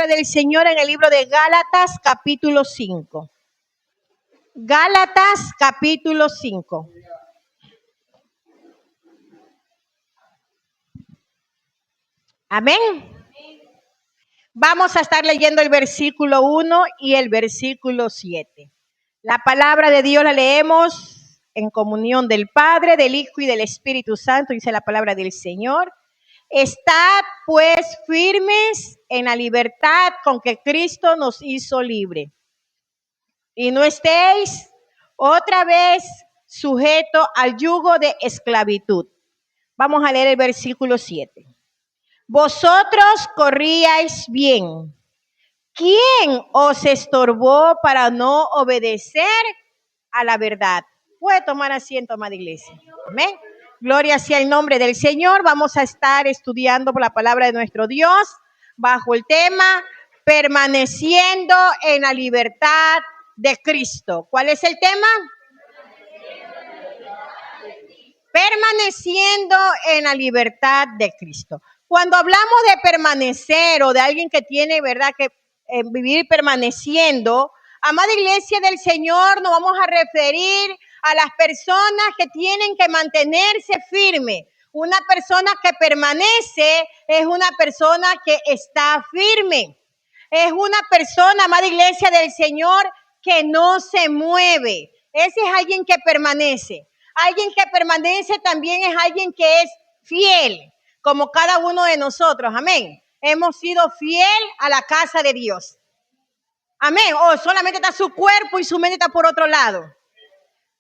palabra del Señor en el libro de Gálatas, capítulo 5. Gálatas, capítulo 5. Amén. Vamos a estar leyendo el versículo 1 y el versículo 7. La palabra de Dios la leemos en comunión del Padre, del Hijo y del Espíritu Santo, dice la palabra del Señor. Estad pues firmes en la libertad con que Cristo nos hizo libre. Y no estéis otra vez sujetos al yugo de esclavitud. Vamos a leer el versículo 7. Vosotros corríais bien. ¿Quién os estorbó para no obedecer a la verdad? Puede tomar asiento, amada iglesia. Amén. Gloria sea el nombre del Señor. Vamos a estar estudiando por la palabra de nuestro Dios bajo el tema permaneciendo en la libertad de Cristo. ¿Cuál es el tema? Permaneciendo en la libertad de Cristo. Cuando hablamos de permanecer o de alguien que tiene, ¿verdad?, que vivir permaneciendo, amada iglesia del Señor, nos vamos a referir a las personas que tienen que mantenerse firme. Una persona que permanece es una persona que está firme. Es una persona, amada iglesia del Señor, que no se mueve. Ese es alguien que permanece. Alguien que permanece también es alguien que es fiel, como cada uno de nosotros. Amén. Hemos sido fiel a la casa de Dios. Amén. O solamente está su cuerpo y su mente está por otro lado.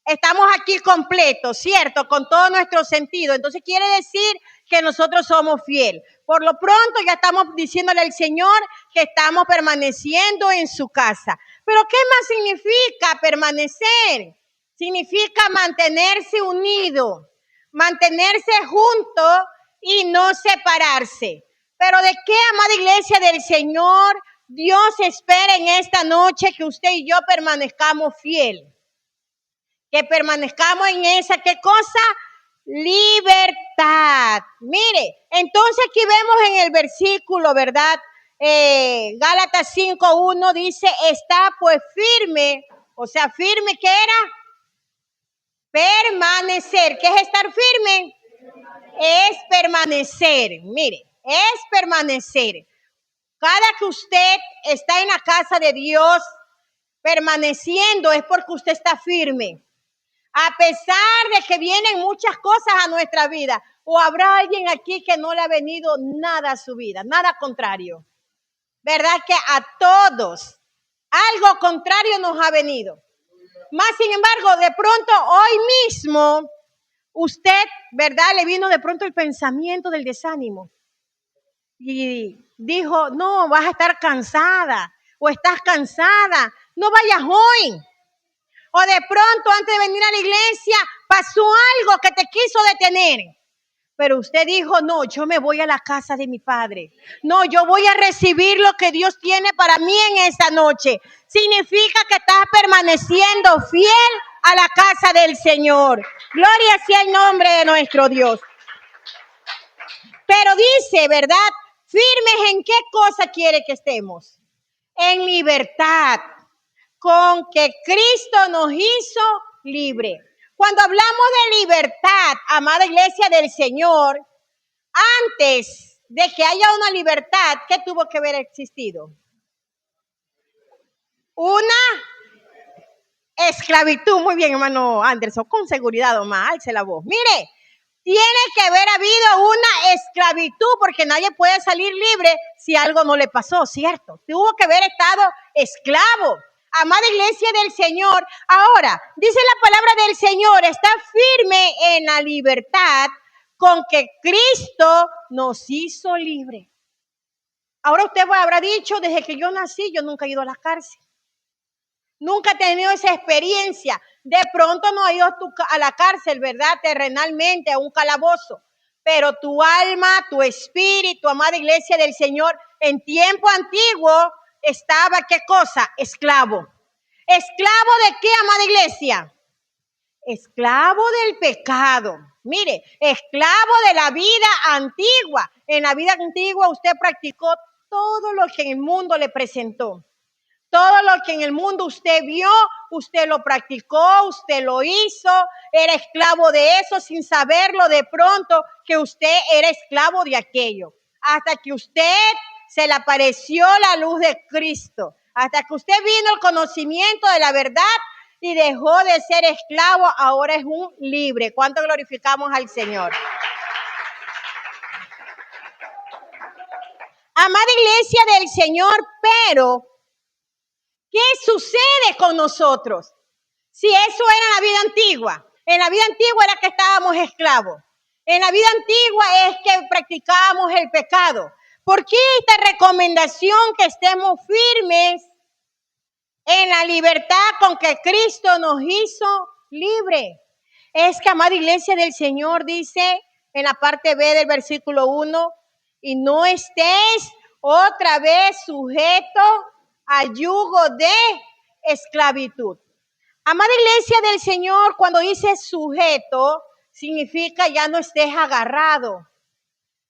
Estamos aquí completos, ¿cierto? Con todo nuestro sentido. Entonces quiere decir que nosotros somos fieles. Por lo pronto ya estamos diciéndole al Señor que estamos permaneciendo en su casa. Pero ¿qué más significa permanecer? Significa mantenerse unido, mantenerse juntos y no separarse. Pero ¿de qué, amada iglesia del Señor, Dios espera en esta noche que usted y yo permanezcamos fieles? Que permanezcamos en esa, ¿qué cosa? Libertad. Mire, entonces aquí vemos en el versículo, ¿verdad? Gálatas 5:1 dice, está pues firme. O sea, firme, ¿qué era? Permanecer. ¿Qué es estar firme? Es permanecer. Mire, es permanecer. Cada que usted está en la casa de Dios permaneciendo es porque usted está firme. A pesar de que vienen muchas cosas a nuestra vida, o habrá alguien aquí que no le ha venido nada a su vida, nada contrario. ¿Verdad que a todos algo contrario nos ha venido? Más sin embargo, de pronto hoy mismo, usted, ¿verdad?, le vino de pronto el pensamiento del desánimo. Y dijo, no, vas a estar cansada, o estás cansada, no vayas hoy. O de pronto, antes de venir a la iglesia, pasó algo que te quiso detener. Pero usted dijo, no, yo me voy a la casa de mi Padre. No, yo voy a recibir lo que Dios tiene para mí en esta noche. Significa que estás permaneciendo fiel a la casa del Señor. Gloria sea el nombre de nuestro Dios. Pero dice, ¿verdad? Firmes en qué cosa quiere que estemos. En libertad, con que Cristo nos hizo libre. Cuando hablamos de libertad, amada iglesia del Señor, antes de que haya una libertad, ¿qué tuvo que haber existido? Una esclavitud. Muy bien, hermano Anderson, con seguridad, Omar, alce la voz. Mire, tiene que haber habido una esclavitud porque nadie puede salir libre si algo no le pasó, ¿cierto? Tuvo que haber estado esclavo. Amada iglesia del Señor, ahora, dice la palabra del Señor, está firme en la libertad con que Cristo nos hizo libre. Ahora usted habrá dicho, desde que yo nací, yo nunca he ido a la cárcel. Nunca he tenido esa experiencia. De pronto no has ido a la cárcel, ¿verdad? Terrenalmente, a un calabozo. Pero tu alma, tu espíritu, amada iglesia del Señor, en tiempo antiguo estaba, ¿qué cosa? Esclavo. ¿Esclavo de qué, amada iglesia? Esclavo del pecado. Mire, esclavo de la vida antigua. En la vida antigua usted practicó todo lo que en el mundo le presentó. Todo lo que en el mundo usted vio, usted lo practicó, usted lo hizo, era esclavo de eso sin saberlo de pronto que usted era esclavo de aquello. Hasta que usted se le apareció la luz de Cristo, hasta que usted vino al conocimiento de la verdad y dejó de ser esclavo, ahora es un libre. ¿Cuánto glorificamos al Señor? Amada iglesia del Señor, pero ¿qué sucede con nosotros? Si eso era en la vida antigua. En la vida antigua era que estábamos esclavos. En la vida antigua es que practicábamos el pecado. ¿Por qué esta recomendación que estemos firmes en la libertad con que Cristo nos hizo libre? Es que, amada iglesia del Señor, dice en la parte B del versículo 1, y no estéis otra vez sujetos al yugo de esclavitud. Amada iglesia del Señor, cuando dice sujeto, significa ya no estés agarrado.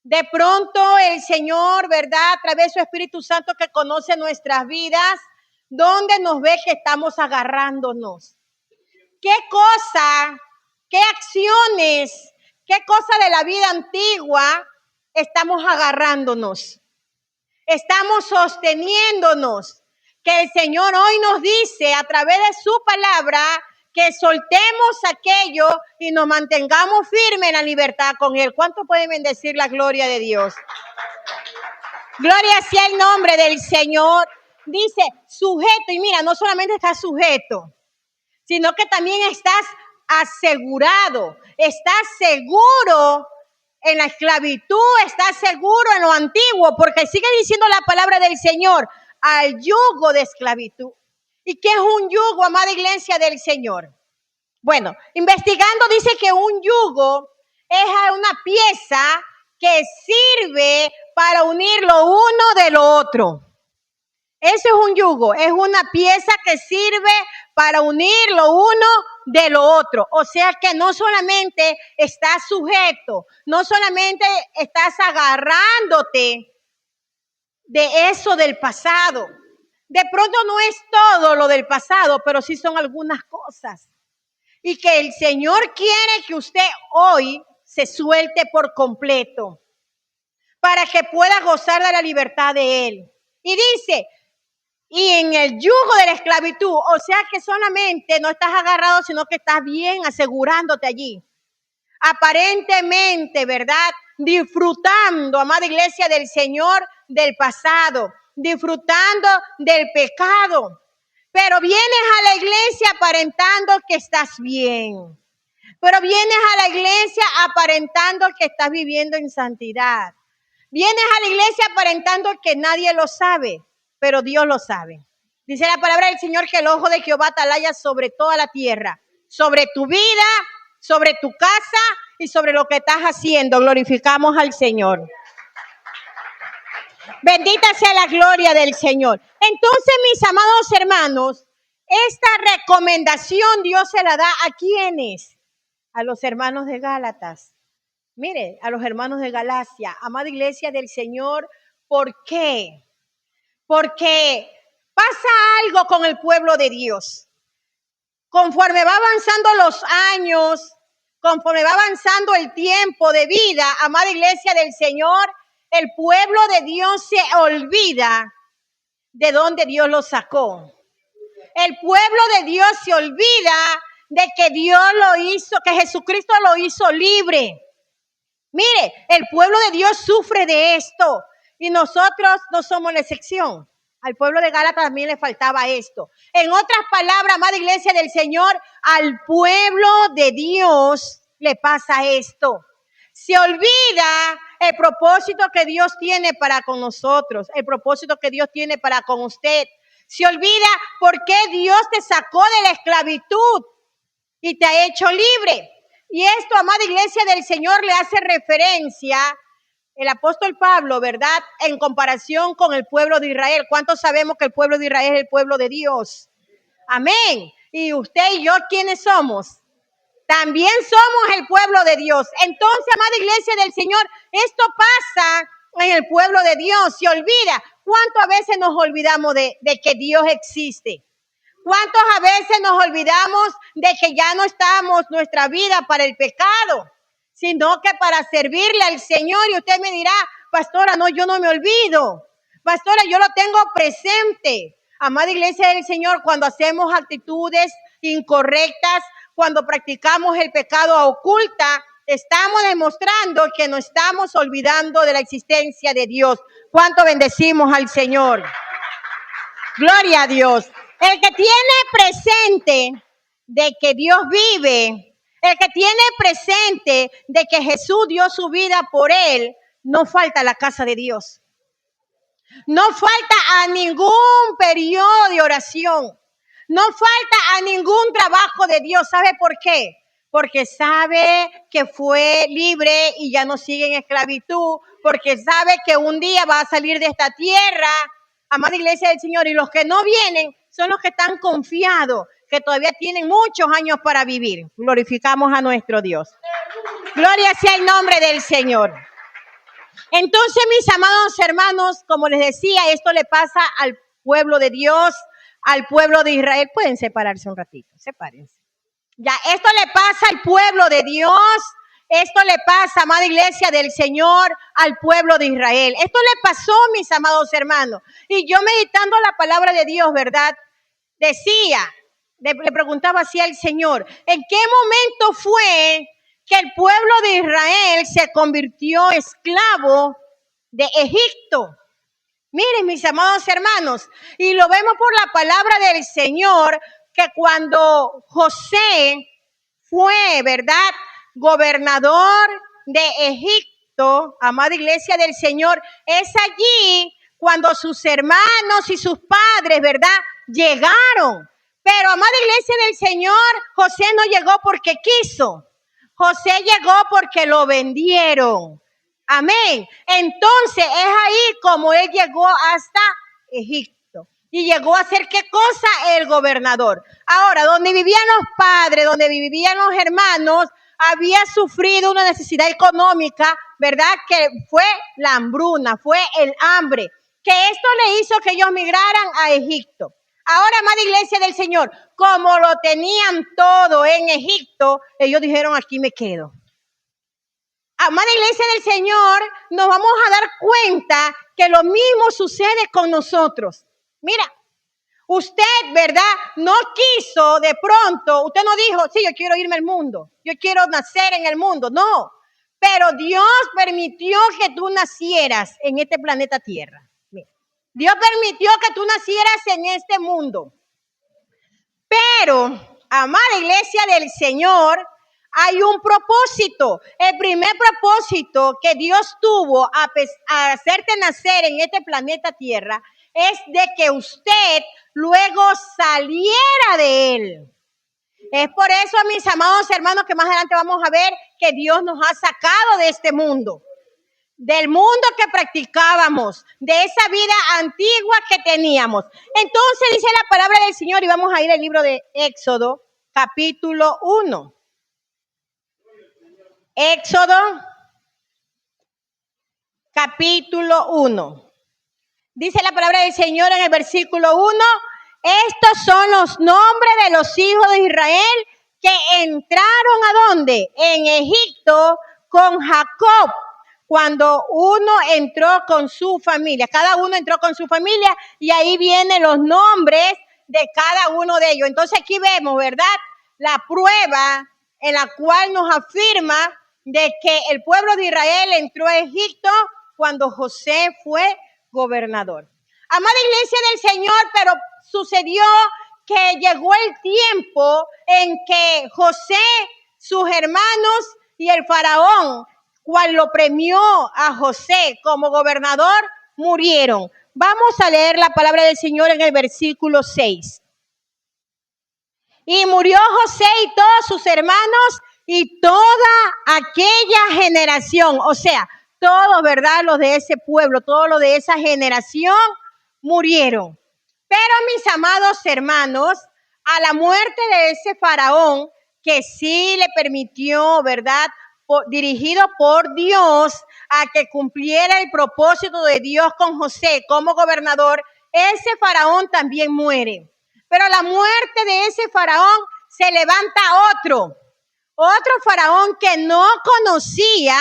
De pronto el Señor, ¿verdad? A través de su Espíritu Santo que conoce nuestras vidas, donde nos ve que estamos agarrándonos. ¿Qué cosa, qué acciones, qué cosa de la vida antigua estamos agarrándonos? Estamos sosteniéndonos. Que el Señor hoy nos dice a través de su palabra que soltemos aquello y nos mantengamos firmes en la libertad con Él. ¿Cuánto pueden bendecir la gloria de Dios? Gloria sea el nombre del Señor. Dice sujeto, y mira, no solamente estás sujeto, sino que también estás asegurado, estás seguro en la esclavitud, estás seguro en lo antiguo, porque sigue diciendo la palabra del Señor, al yugo de esclavitud. ¿Y qué es un yugo, amada iglesia del Señor? Bueno, investigando dice que un yugo es una pieza que sirve para unir lo uno de lo otro. Eso es un yugo, es una pieza que sirve para unir lo uno de lo otro. O sea que no solamente estás sujeto, no solamente estás agarrándote de eso del pasado. De pronto no es todo lo del pasado, pero sí son algunas cosas. Y que el Señor quiere que usted hoy se suelte por completo para que pueda gozar de la libertad de Él. Y dice, y en el yugo de la esclavitud, o sea que solamente no estás agarrado, sino que estás bien asegurándote allí. Aparentemente, ¿verdad? Disfrutando, amada iglesia del Señor, del pasado, disfrutando del pecado. Pero vienes a la iglesia aparentando que estás bien. Pero vienes a la iglesia aparentando que estás viviendo en santidad. Vienes a la iglesia aparentando que nadie lo sabe, pero Dios lo sabe. Dice la palabra del Señor que el ojo de Jehová atalaya sobre toda la tierra, sobre tu vida, sobre tu casa y sobre lo que estás haciendo. Glorificamos al Señor. Bendita sea la gloria del Señor. Entonces, mis amados hermanos, esta recomendación Dios se la da ¿a quiénes? A los hermanos de Gálatas. Mire, a los hermanos de Galacia, amada iglesia del Señor, ¿por qué? Porque pasa algo con el pueblo de Dios. Conforme va avanzando los años, conforme va avanzando el tiempo de vida, amada iglesia del Señor, el pueblo de Dios se olvida de dónde Dios lo sacó. El pueblo de Dios se olvida de que Dios lo hizo, que Jesucristo lo hizo libre. Mire, el pueblo de Dios sufre de esto y nosotros no somos la excepción. Al pueblo de Gálatas también le faltaba esto. En otras palabras, amada iglesia del Señor, al pueblo de Dios le pasa esto. Se olvida el propósito que Dios tiene para con nosotros, el propósito que Dios tiene para con usted. Se olvida por qué Dios te sacó de la esclavitud y te ha hecho libre. Y esto, amada iglesia del Señor, le hace referencia el apóstol Pablo, ¿verdad? En comparación con el pueblo de Israel. ¿Cuántos sabemos que el pueblo de Israel es el pueblo de Dios? Amén. Y usted y yo, ¿quiénes somos? También somos el pueblo de Dios. Entonces, amada iglesia del Señor, esto pasa en el pueblo de Dios. Se olvida. ¿Cuántas veces nos olvidamos de que Dios existe? ¿Cuántas a veces nos olvidamos de que ya no estamos nuestra vida para el pecado, sino que para servirle al Señor? Y usted me dirá, pastora, no, yo no me olvido. Pastora, yo lo tengo presente. Amada iglesia del Señor, cuando hacemos actitudes incorrectas, cuando practicamos el pecado a oculta, estamos demostrando que no estamos olvidando de la existencia de Dios. ¿Cuánto bendecimos al Señor? Gloria a Dios. El que tiene presente de que Dios vive, el que tiene presente de que Jesús dio su vida por él, no falta a la casa de Dios. No falta a ningún periodo de oración. No falta a ningún trabajo de Dios. ¿Sabe por qué? Porque sabe que fue libre y ya no sigue en esclavitud. Porque sabe que un día va a salir de esta tierra, amada iglesia del Señor. Y los que no vienen son los que están confiados, que todavía tienen muchos años para vivir. Glorificamos a nuestro Dios. Gloria sea el nombre del Señor. Entonces, mis amados hermanos, como les decía, esto le pasa al pueblo de Dios, al pueblo de Israel. Pueden separarse un ratito, sepárense. Ya, esto le pasa al pueblo de Dios, esto le pasa, amada iglesia del Señor, al pueblo de Israel. Esto le pasó, mis amados hermanos. Y yo meditando la palabra de Dios, ¿verdad? Decía, le preguntaba así al Señor, ¿en qué momento fue que el pueblo de Israel se convirtió esclavo de Egipto? Miren, mis amados hermanos, y lo vemos por la palabra del Señor, que cuando José fue, ¿verdad?, gobernador de Egipto, amada iglesia del Señor, es allí cuando sus hermanos y sus padres, ¿verdad?, llegaron. Pero, amada iglesia del Señor, José no llegó porque quiso. José llegó porque lo vendieron. Amén. Entonces es ahí como él llegó hasta Egipto. Y llegó a ser ¿qué cosa? El gobernador. Ahora, donde vivían los padres, donde vivían los hermanos, había sufrido una necesidad económica, ¿verdad? Que fue la hambruna, fue el hambre. Que esto le hizo que ellos migraran a Egipto. Ahora, amada iglesia del Señor, como lo tenían todo en Egipto, ellos dijeron, aquí me quedo. Amada iglesia del Señor, nos vamos a dar cuenta que lo mismo sucede con nosotros. Mira, usted, ¿verdad?, no quiso de pronto, usted no dijo, sí, yo quiero irme al mundo, yo quiero nacer en el mundo, no. Pero Dios permitió que tú nacieras en este planeta Tierra. Mira, Dios permitió que tú nacieras en este mundo. Pero, amada iglesia del Señor, hay un propósito. El primer propósito que Dios tuvo a hacerte nacer en este planeta Tierra es de que usted luego saliera de él. Es por eso, mis amados hermanos, que más adelante vamos a ver que Dios nos ha sacado de este mundo, del mundo que practicábamos, de esa vida antigua que teníamos. Entonces dice la palabra del Señor, y vamos a ir al libro de Éxodo, capítulo 1. Éxodo, capítulo 1. Dice la palabra del Señor en el versículo 1, estos son los nombres de los hijos de Israel que entraron ¿a dónde? En Egipto con Jacob, cuando uno entró con su familia. Cada uno entró con su familia y ahí vienen los nombres de cada uno de ellos. Entonces aquí vemos, ¿verdad?, la prueba en la cual nos afirma de que el pueblo de Israel entró a Egipto cuando José fue gobernador. Amada iglesia del Señor, pero sucedió que llegó el tiempo en que José, sus hermanos y el faraón, cual lo premió a José como gobernador, murieron. Vamos a leer la palabra del Señor en el versículo 6. Y murió José y todos sus hermanos y toda aquella generación, o sea, todos, ¿verdad?, los de ese pueblo, todos los de esa generación murieron. Pero mis amados hermanos, a la muerte de ese faraón, que sí le permitió, ¿verdad?, dirigido por Dios a que cumpliera el propósito de Dios con José como gobernador, ese faraón también muere. Pero a la muerte de ese faraón se levanta otro faraón que no conocía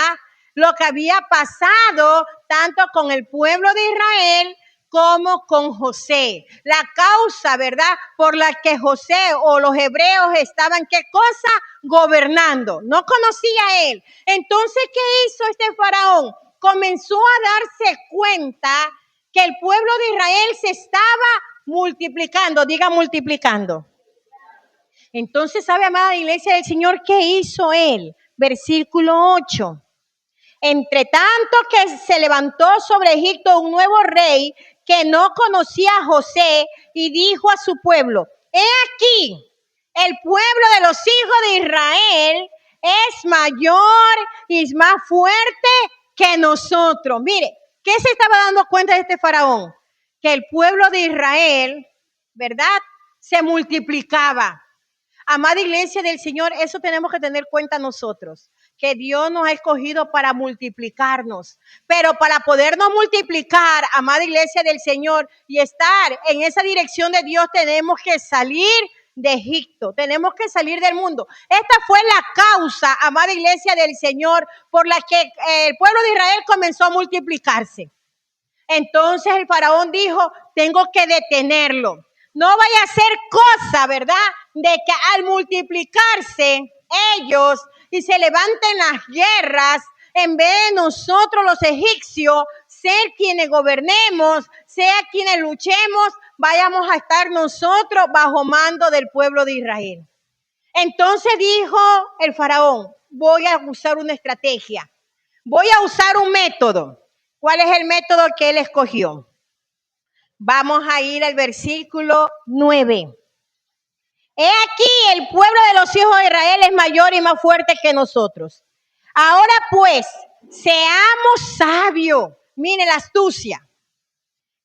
lo que había pasado tanto con el pueblo de Israel como con José. La causa, ¿verdad?, por la que José o los hebreos estaban, ¿qué cosa? Gobernando. No conocía él. Entonces, ¿qué hizo este faraón? Comenzó a darse cuenta que el pueblo de Israel se estaba multiplicando. Diga multiplicando. Entonces, ¿sabe, amada iglesia del Señor, qué hizo él? Versículo 8. Entre tanto que se levantó sobre Egipto un nuevo rey que no conocía a José y dijo a su pueblo: he aquí, el pueblo de los hijos de Israel es mayor y es más fuerte que nosotros. Mire, ¿qué se estaba dando cuenta de este faraón? Que el pueblo de Israel, ¿verdad?, se multiplicaba. Amada iglesia del Señor, eso tenemos que tener cuenta nosotros, que Dios nos ha escogido para multiplicarnos, pero para podernos multiplicar, amada iglesia del Señor, y estar en esa dirección de Dios, tenemos que salir de Egipto, tenemos que salir del mundo. Esta fue la causa, amada iglesia del Señor, por la que el pueblo de Israel comenzó a multiplicarse. Entonces el faraón dijo: tengo que detenerlo. No vaya a ser cosa, ¿verdad?, de que al multiplicarse ellos y se levanten las guerras, en vez de nosotros los egipcios ser quienes gobernemos, sea quienes luchemos, vayamos a estar nosotros bajo mando del pueblo de Israel. Entonces dijo el faraón: voy a usar una estrategia, voy a usar un método. ¿Cuál es el método que él escogió? Vamos a ir al versículo 9. He aquí, el pueblo de los hijos de Israel es mayor y más fuerte que nosotros. Ahora pues, seamos sabios. Mire la astucia.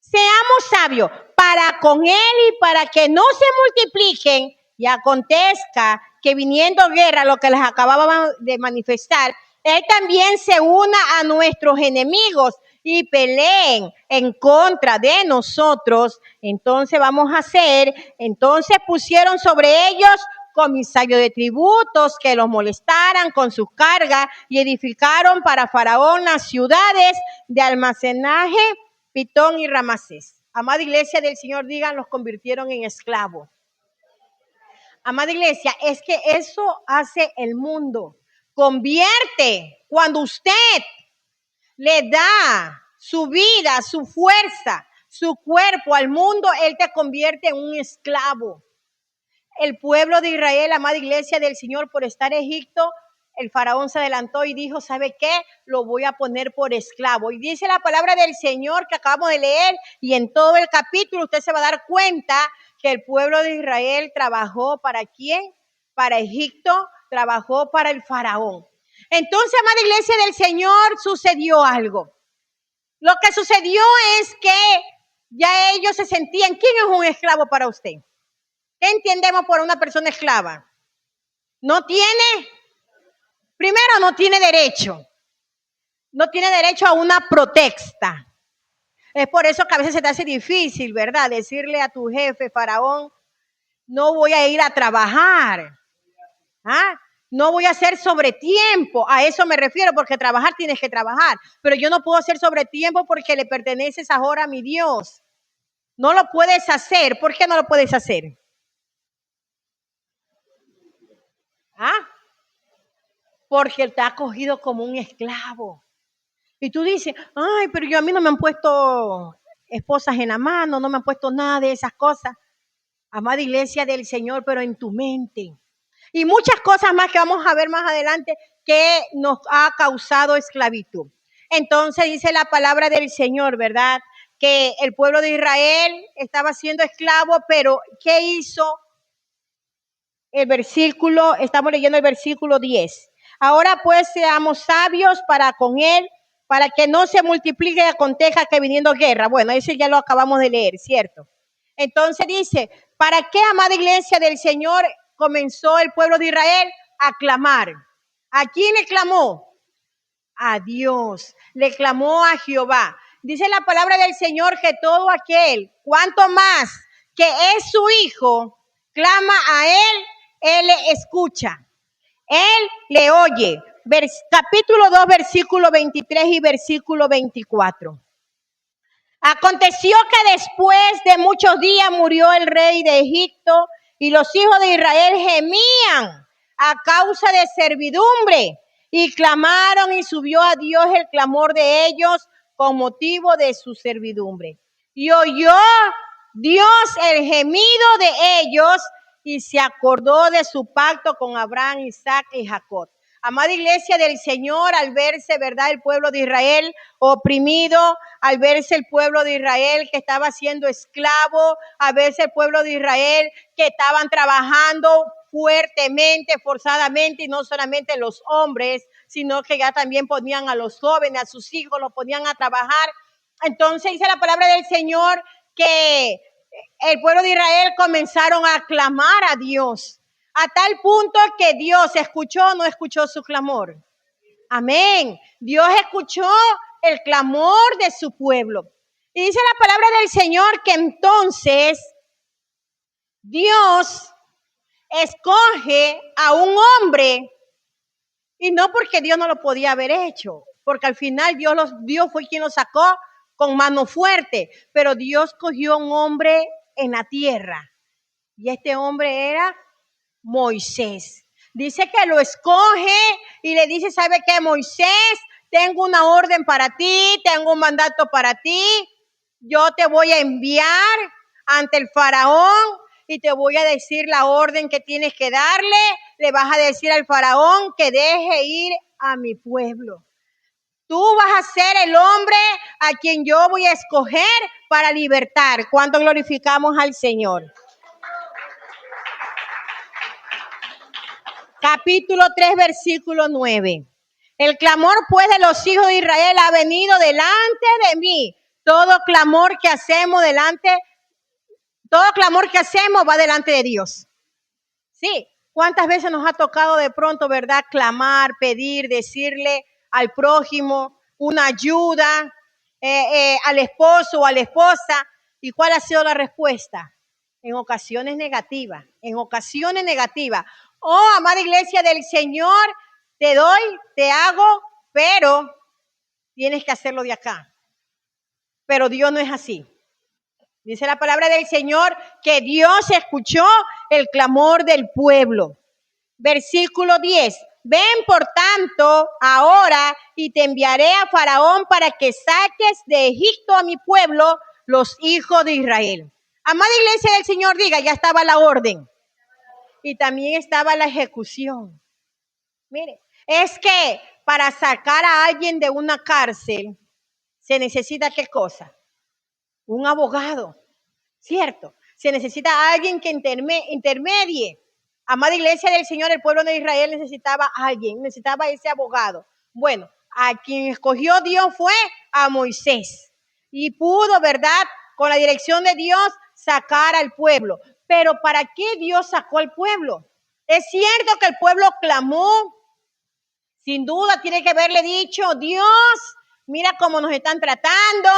Seamos sabios para con él y para que no se multipliquen y acontezca que viniendo guerra, lo que les acababa de manifestar, él también se una a nuestros enemigos y peleen en contra de nosotros. Entonces vamos a hacer, entonces pusieron sobre ellos comisarios de tributos que los molestaran con sus cargas y edificaron para Faraón las ciudades de almacenaje, Pitón y Ramasés. Amada iglesia del Señor, digan, los convirtieron en esclavos. Amada iglesia, es que eso hace el mundo. Convierte. Cuando usted le da su vida, su fuerza, su cuerpo al mundo, él te convierte en un esclavo. El pueblo de Israel, amada iglesia del Señor, por estar en Egipto, el faraón se adelantó y dijo: ¿sabe qué? Lo voy a poner por esclavo. Y dice la palabra del Señor que acabamos de leer, y en todo el capítulo usted se va a dar cuenta que el pueblo de Israel trabajó ¿para quién? Para Egipto, trabajó para el faraón. Entonces, amada iglesia del Señor, sucedió algo. Lo que sucedió es que ya ellos se sentían, ¿quién es un esclavo para usted? ¿Qué entendemos por una persona esclava? No tiene, primero no tiene derecho a una protesta. Es por eso que a veces se te hace difícil, ¿verdad?, decirle a tu jefe, faraón, no voy a ir a trabajar. No voy a hacer sobre tiempo. A eso me refiero, porque trabajar tienes que trabajar. Pero yo no puedo hacer sobre tiempo porque le perteneces ahora a mi Dios. No lo puedes hacer. ¿Por qué no lo puedes hacer? Porque él te ha cogido como un esclavo. Y tú dices: ay, pero a mí no me han puesto esposas en la mano, no me han puesto nada de esas cosas. Amada iglesia del Señor, pero en tu mente. Y muchas cosas más que vamos a ver más adelante que nos ha causado esclavitud. Entonces dice la palabra del Señor, ¿verdad?, que el pueblo de Israel estaba siendo esclavo, pero ¿qué hizo? Estamos leyendo el versículo 10. Ahora pues seamos sabios para con él, para que no se multiplique y acontezca que viniendo guerra. Bueno, eso ya lo acabamos de leer, ¿cierto? Entonces dice: ¿para qué, amada iglesia del Señor, comenzó el pueblo de Israel a clamar, ¿A quién le clamó? A Dios. Le clamó a Jehová. Dice la palabra del Señor que todo aquel, cuanto más que es su hijo, clama a él le escucha. Él le oye. Capítulo 2, versículo 23 y versículo 24. Aconteció que después de muchos días murió el rey de Egipto y los hijos de Israel gemían a causa de servidumbre y clamaron y subió a Dios el clamor de ellos con motivo de su servidumbre. Y oyó Dios el gemido de ellos y se acordó de su pacto con Abraham, Isaac y Jacob. Amada iglesia del Señor, al verse, ¿verdad?, el pueblo de Israel oprimido, al verse el pueblo de Israel que estaba siendo esclavo, al verse el pueblo de Israel que estaban trabajando fuertemente, forzadamente, y no solamente los hombres, sino que ya también ponían a los jóvenes, a sus hijos, los ponían a trabajar. Entonces dice la palabra del Señor que el pueblo de Israel comenzaron a clamar a Dios, a tal punto que Dios escuchó o no escuchó su clamor. Amén. Dios escuchó el clamor de su pueblo. Y dice la palabra del Señor que entonces Dios escoge a un hombre, y no porque Dios no lo podía haber hecho, porque al final Dios fue quien lo sacó con mano fuerte, pero Dios cogió a un hombre en la tierra, y este hombre era Moisés. Dice que lo escoge y le dice, ¿sabe qué, Moisés? Tengo una orden para ti, tengo un mandato para ti. Yo te voy a enviar ante el faraón y te voy a decir la orden que tienes que darle. Le vas a decir al faraón que deje ir a mi pueblo. Tú vas a ser el hombre a quien yo voy a escoger para libertar. ¿Cuánto glorificamos al Señor? Capítulo 3, versículo 9. El clamor pues de los hijos de Israel ha venido delante de mí. Todo clamor que hacemos va delante de Dios. Sí, ¿cuántas veces nos ha tocado de pronto, verdad, clamar, pedir, decirle al prójimo una ayuda, al esposo o a la esposa? ¿Y cuál ha sido la respuesta? En ocasiones negativas, Oh, amada iglesia del Señor, te doy, te hago, pero tienes que hacerlo de acá. Pero Dios no es así. Dice la palabra del Señor que Dios escuchó el clamor del pueblo. Versículo 10. Ven por tanto ahora y te enviaré a Faraón para que saques de Egipto a mi pueblo, los hijos de Israel. Amada iglesia del Señor, diga, ya estaba la orden. Y también estaba la ejecución. Mire, es que para sacar a alguien de una cárcel se necesita ¿qué cosa? Un abogado, ¿cierto? Se necesita a alguien que intermedie. Amada iglesia del Señor, el pueblo de Israel necesitaba a alguien, necesitaba ese abogado. Bueno, a quien escogió Dios fue a Moisés. Y pudo, ¿verdad?, con la dirección de Dios, sacar al pueblo. Pero ¿para qué Dios sacó al pueblo? Es cierto que el pueblo clamó. Sin duda tiene que haberle dicho, Dios, mira cómo nos están tratando.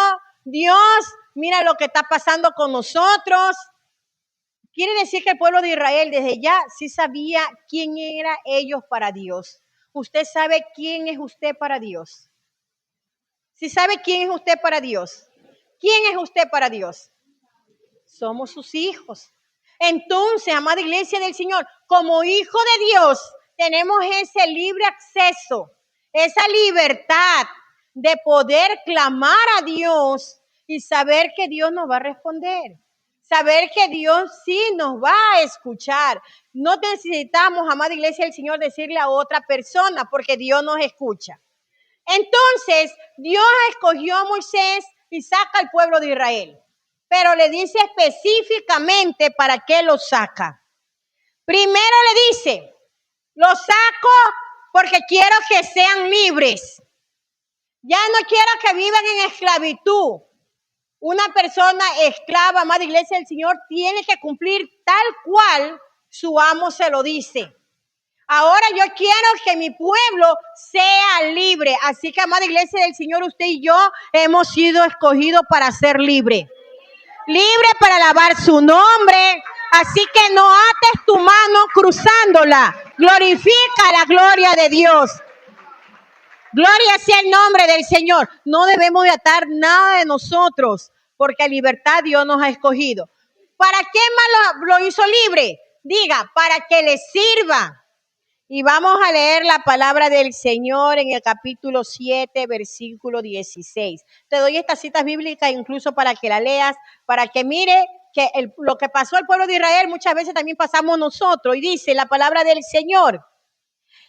Dios, mira lo que está pasando con nosotros. Quiere decir que el pueblo de Israel desde ya sí sabía quién eran ellos para Dios. ¿Usted sabe quién es usted para Dios? ¿Sí sabe quién es usted para Dios? ¿Quién es usted para Dios? Somos sus hijos. Entonces, amada iglesia del Señor, como hijo de Dios, tenemos ese libre acceso, esa libertad de poder clamar a Dios y saber que Dios nos va a responder. Saber que Dios sí nos va a escuchar. No necesitamos, amada iglesia del Señor, decirle a otra persona porque Dios nos escucha. Entonces, Dios escogió a Moisés y saca al pueblo de Israel. Pero le dice específicamente para qué lo saca. Primero le dice, lo saco porque quiero que sean libres. Ya no quiero que vivan en esclavitud. Una persona esclava, amada iglesia del Señor, tiene que cumplir tal cual su amo se lo dice. Ahora yo quiero que mi pueblo sea libre. Así que, amada iglesia del Señor, usted y yo hemos sido escogidos para ser libres. Libre para alabar su nombre. Así que no ates tu mano cruzándola. Glorifica la gloria de Dios. Gloria sea el nombre del Señor. No debemos de atar nada de nosotros, porque libertad Dios nos ha escogido. ¿Para qué más lo hizo libre? Diga, para que le sirva. Y vamos a leer la palabra del Señor en el capítulo 7, versículo 16. Te doy estas citas bíblicas incluso para que la leas, para que mire que lo que pasó al pueblo de Israel muchas veces también pasamos nosotros. Y dice la palabra del Señor.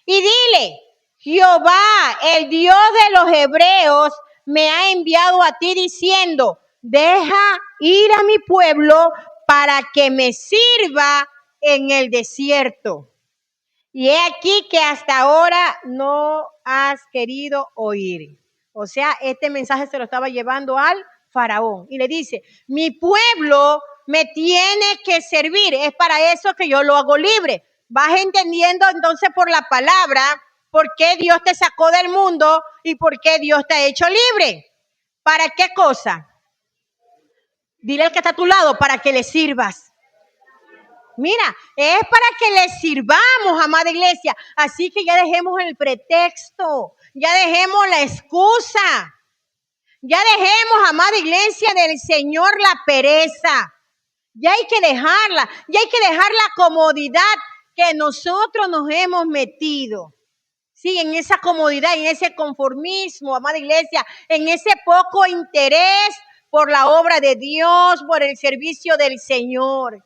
Y dile, Jehová, el Dios de los hebreos, me ha enviado a ti diciendo, deja ir a mi pueblo para que me sirva en el desierto. Y he aquí que hasta ahora no has querido oír. O sea, este mensaje se lo estaba llevando al faraón. Y le dice, mi pueblo me tiene que servir. Es para eso que yo lo hago libre. Vas entendiendo entonces por la palabra por qué Dios te sacó del mundo y por qué Dios te ha hecho libre. ¿Para qué cosa? Dile al que está a tu lado, para que le sirvas. Mira, es para que le sirvamos, amada iglesia. Así que ya dejemos el pretexto, ya dejemos la excusa, ya dejemos, amada iglesia del Señor, la pereza. Ya hay que dejarla, ya hay que dejar la comodidad que nosotros nos hemos metido. Sí, en esa comodidad, en ese conformismo, amada iglesia, en ese poco interés por la obra de Dios, por el servicio del Señor.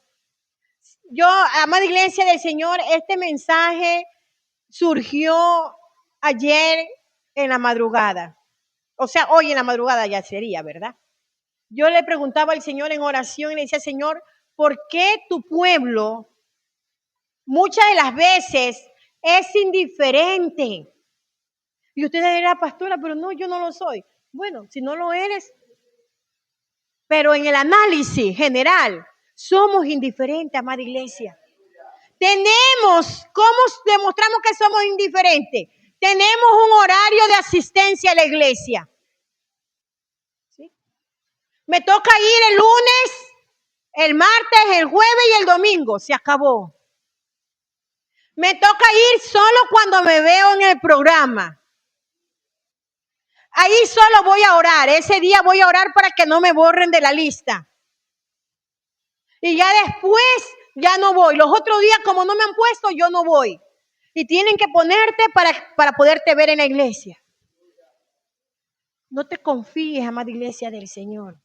Yo, amada iglesia del Señor, este mensaje surgió ayer en la madrugada. O sea, hoy en la madrugada ya sería, ¿verdad? Yo le preguntaba al Señor en oración y le decía, Señor, ¿por qué tu pueblo muchas de las veces es indiferente? Y usted dirá, pastora, pero no, yo no lo soy. Bueno, si no lo eres, pero en el análisis general, somos indiferentes, amada iglesia. ¿Cómo demostramos que somos indiferentes? Tenemos un horario de asistencia a la iglesia. ¿Sí? Me toca ir el lunes, el martes, el jueves y el domingo. Se acabó. Me toca ir solo cuando me veo en el programa. Ahí solo voy a orar. Ese día voy a orar para que no me borren de la lista. Y ya después, ya no voy. Los otros días, como no me han puesto, yo no voy. Y tienen que ponerte para poderte ver en la iglesia. No te confíes, amada iglesia del Señor.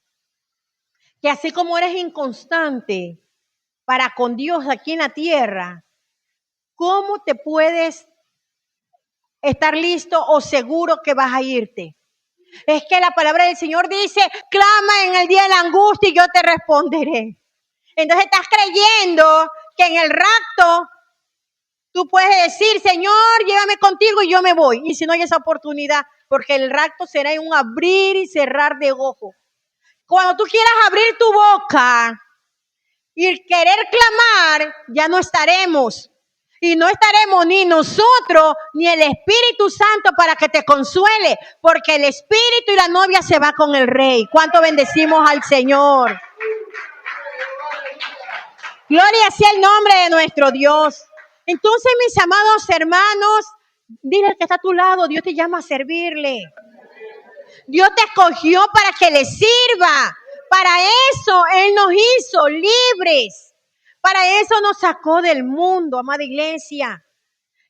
Que así como eres inconstante para con Dios aquí en la tierra, ¿cómo te puedes estar listo o seguro que vas a irte? Es que la palabra del Señor dice, clama en el día de la angustia y yo te responderé. Entonces estás creyendo que en el rapto tú puedes decir, Señor, llévame contigo y yo me voy. Y si no hay esa oportunidad, porque el rapto será en un abrir y cerrar de ojos. Cuando tú quieras abrir tu boca y querer clamar, ya no estaremos. Y no estaremos ni nosotros ni el Espíritu Santo para que te consuele, porque el Espíritu y la novia se va con el Rey. ¿Cuánto bendecimos al Señor? Gloria sea el nombre de nuestro Dios. Entonces, mis amados hermanos, dile al que está a tu lado, Dios te llama a servirle. Dios te escogió para que le sirva. Para eso Él nos hizo libres. Para eso nos sacó del mundo, amada iglesia.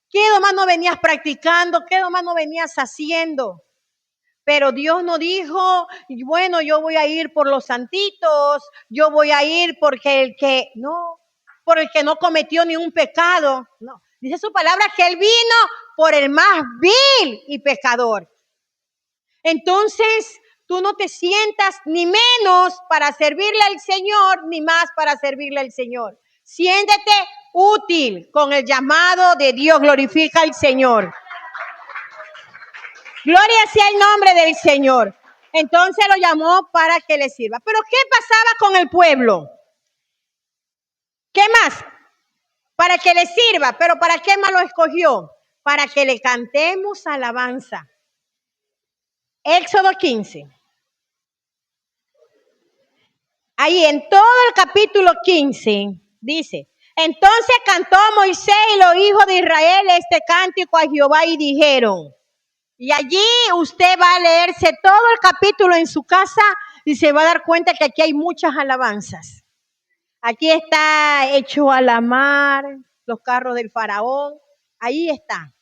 ¿Qué más no venías practicando? ¿Qué más no venías haciendo? Pero Dios no dijo, bueno, yo voy a ir por los santitos, yo voy a ir porque por el que no cometió ni un pecado. No, dice su palabra que Él vino por el más vil y pecador. Entonces, tú no te sientas ni menos para servirle al Señor, ni más para servirle al Señor. Siéntete útil con el llamado de Dios, glorifica al Señor. Gloria sea el nombre del Señor. Entonces lo llamó para que le sirva. Pero ¿qué pasaba con el pueblo? ¿Qué más? para que le sirva. ¿Pero para qué más lo escogió? Para que le cantemos alabanza. Éxodo 15. Ahí en todo el capítulo 15 dice: entonces cantó Moisés y los hijos de Israel este cántico a Jehová y dijeron. Y allí usted va a leerse todo el capítulo en su casa y se va a dar cuenta que aquí hay muchas alabanzas. Aquí está hecho a la mar, los carros del faraón, ahí está.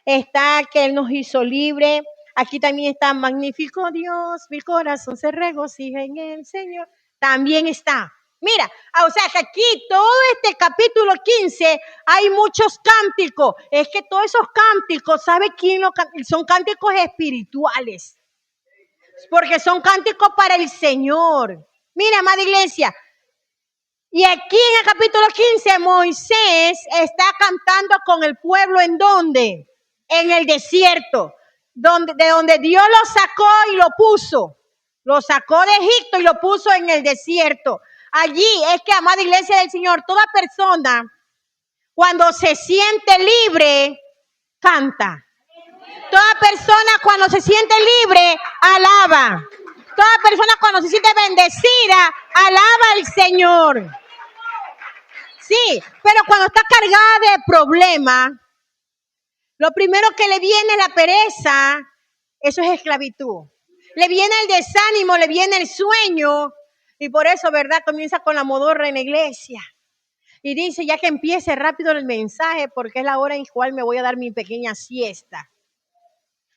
Está que Él nos hizo libre. Aquí también está magnífico Dios, mi corazón se regocija en el Señor. También está. Mira, o sea que aquí todo este capítulo 15 hay muchos cánticos. Es que todos esos cánticos, ¿sabe quién los canta? Son cánticos espirituales. Porque son cánticos para el Señor. Mira, amada iglesia. Y aquí en el capítulo 15 Moisés está cantando con el pueblo ¿en dónde? En el desierto, de donde Dios lo sacó y lo puso. Lo sacó de Egipto y lo puso en el desierto. Allí es que, amada iglesia del Señor, toda persona cuando se siente libre, canta. Toda persona cuando se siente libre, alaba. Toda persona cuando se siente bendecida, alaba al Señor. Sí, pero cuando está cargada de problemas, lo primero que le viene es la pereza, eso es esclavitud. Le viene el desánimo, le viene el sueño, y por eso, ¿verdad? Comienza con la modorra en la iglesia. Y dice, ya que empiece rápido el mensaje, porque es la hora en la cual me voy a dar mi pequeña siesta.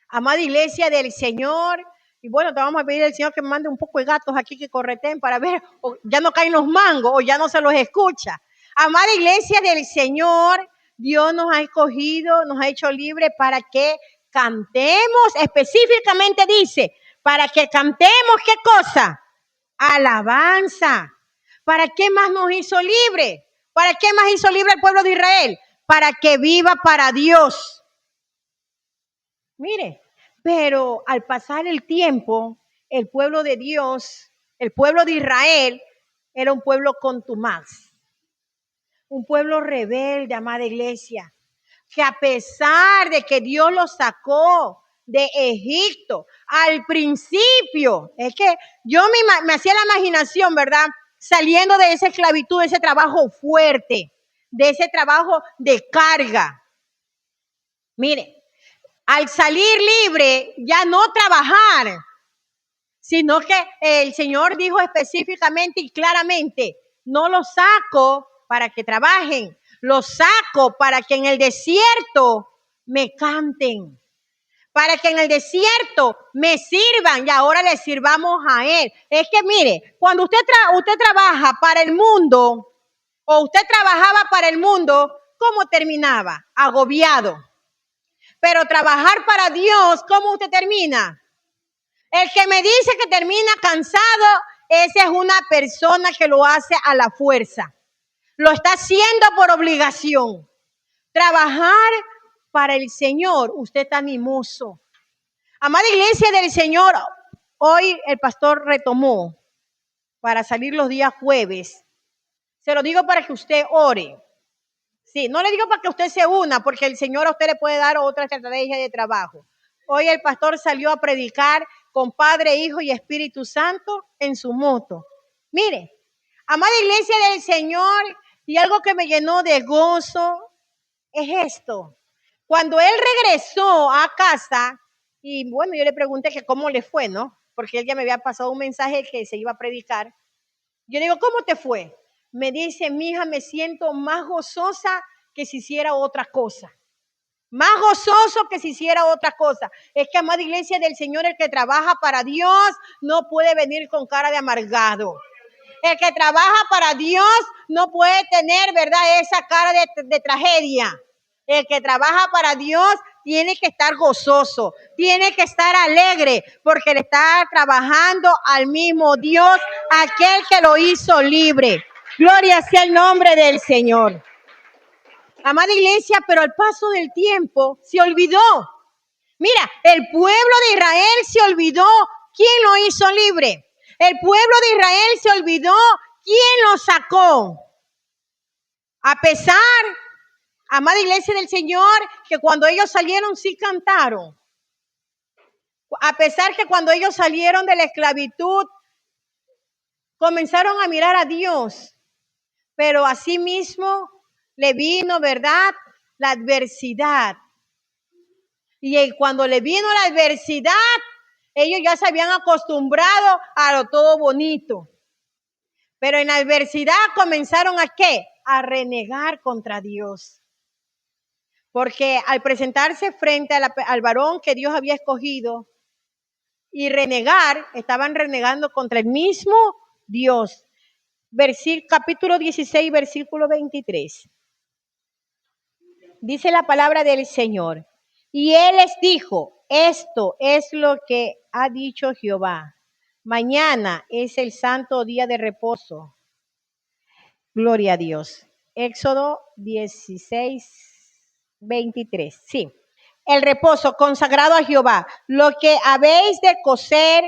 Amada iglesia del Señor, y bueno, te vamos a pedir al Señor que me mande un poco de gatos aquí que correten para ver, o ya no caen los mangos, o ya no se los escucha. Amada iglesia del Señor, Dios nos ha escogido, nos ha hecho libre para que cantemos, específicamente dice, para que cantemos, ¿qué cosa? Alabanza. ¿Para qué más nos hizo libre? ¿Para qué más hizo libre el pueblo de Israel? Para que viva para Dios. Mire, pero al pasar el tiempo, el pueblo de Dios, el pueblo de Israel, era un pueblo contumaz. Un pueblo rebelde, amada iglesia, que a pesar de que Dios los sacó de Egipto, al principio, es que yo me hacía la imaginación, ¿verdad? Saliendo de esa esclavitud, de ese trabajo fuerte, de ese trabajo de carga. Mire, al salir libre, ya no trabajar, sino que el Señor dijo específicamente y claramente, no los saco para que trabajen, los saco para que en el desierto me canten, para que en el desierto me sirvan y ahora le sirvamos a Él. Es que mire, cuando usted trabaja para el mundo o usted trabajaba para el mundo, ¿cómo terminaba? Agobiado. Pero trabajar para Dios, ¿cómo usted termina? El que me dice que termina cansado, esa es una persona que lo hace a la fuerza. Lo está haciendo por obligación. Trabajar para el Señor, usted está mimoso. Amada iglesia del Señor, hoy el pastor retomó para salir los días jueves. Se lo digo para que usted ore. Sí, no le digo para que usted se una, porque el Señor a usted le puede dar otra estrategia de trabajo. Hoy el pastor salió a predicar con Padre, Hijo y Espíritu Santo en su moto. Mire, amada iglesia del Señor, y algo que me llenó de gozo es esto. Cuando él regresó a casa, y bueno, yo le pregunté que cómo le fue, ¿no? Porque él ya me había pasado un mensaje que se iba a predicar. Yo digo, ¿cómo te fue? Me dice, mija, me siento más gozosa que si hiciera otra cosa. Más gozoso que si hiciera otra cosa. Es que, amada iglesia del Señor, el que trabaja para Dios no puede venir con cara de amargado. El que trabaja para Dios no puede tener, ¿verdad?, esa cara de tragedia. El que trabaja para Dios tiene que estar gozoso, tiene que estar alegre, porque le está trabajando al mismo Dios, aquel que lo hizo libre. Gloria sea el nombre del Señor. Amada iglesia, pero al paso del tiempo se olvidó. Mira, el pueblo de Israel se olvidó quién lo hizo libre. El pueblo de Israel se olvidó quién lo sacó. A pesar, amada iglesia del Señor, que cuando ellos salieron sí cantaron. A pesar que cuando ellos salieron de la esclavitud, comenzaron a mirar a Dios. Pero asimismo le vino, ¿verdad?, la adversidad. Y cuando le vino la adversidad, ellos ya se habían acostumbrado a lo todo bonito. Pero en la adversidad comenzaron ¿a qué? A renegar contra Dios. Porque al presentarse frente al varón que Dios había escogido y renegar, estaban renegando contra el mismo Dios. Capítulo 16, versículo 23. Dice la palabra del Señor. Y él les dijo, esto es lo que ha dicho Jehová. Mañana es el santo día de reposo. Gloria a Dios. Éxodo 16, 23. Sí. El reposo consagrado a Jehová. Lo que habéis de cocer,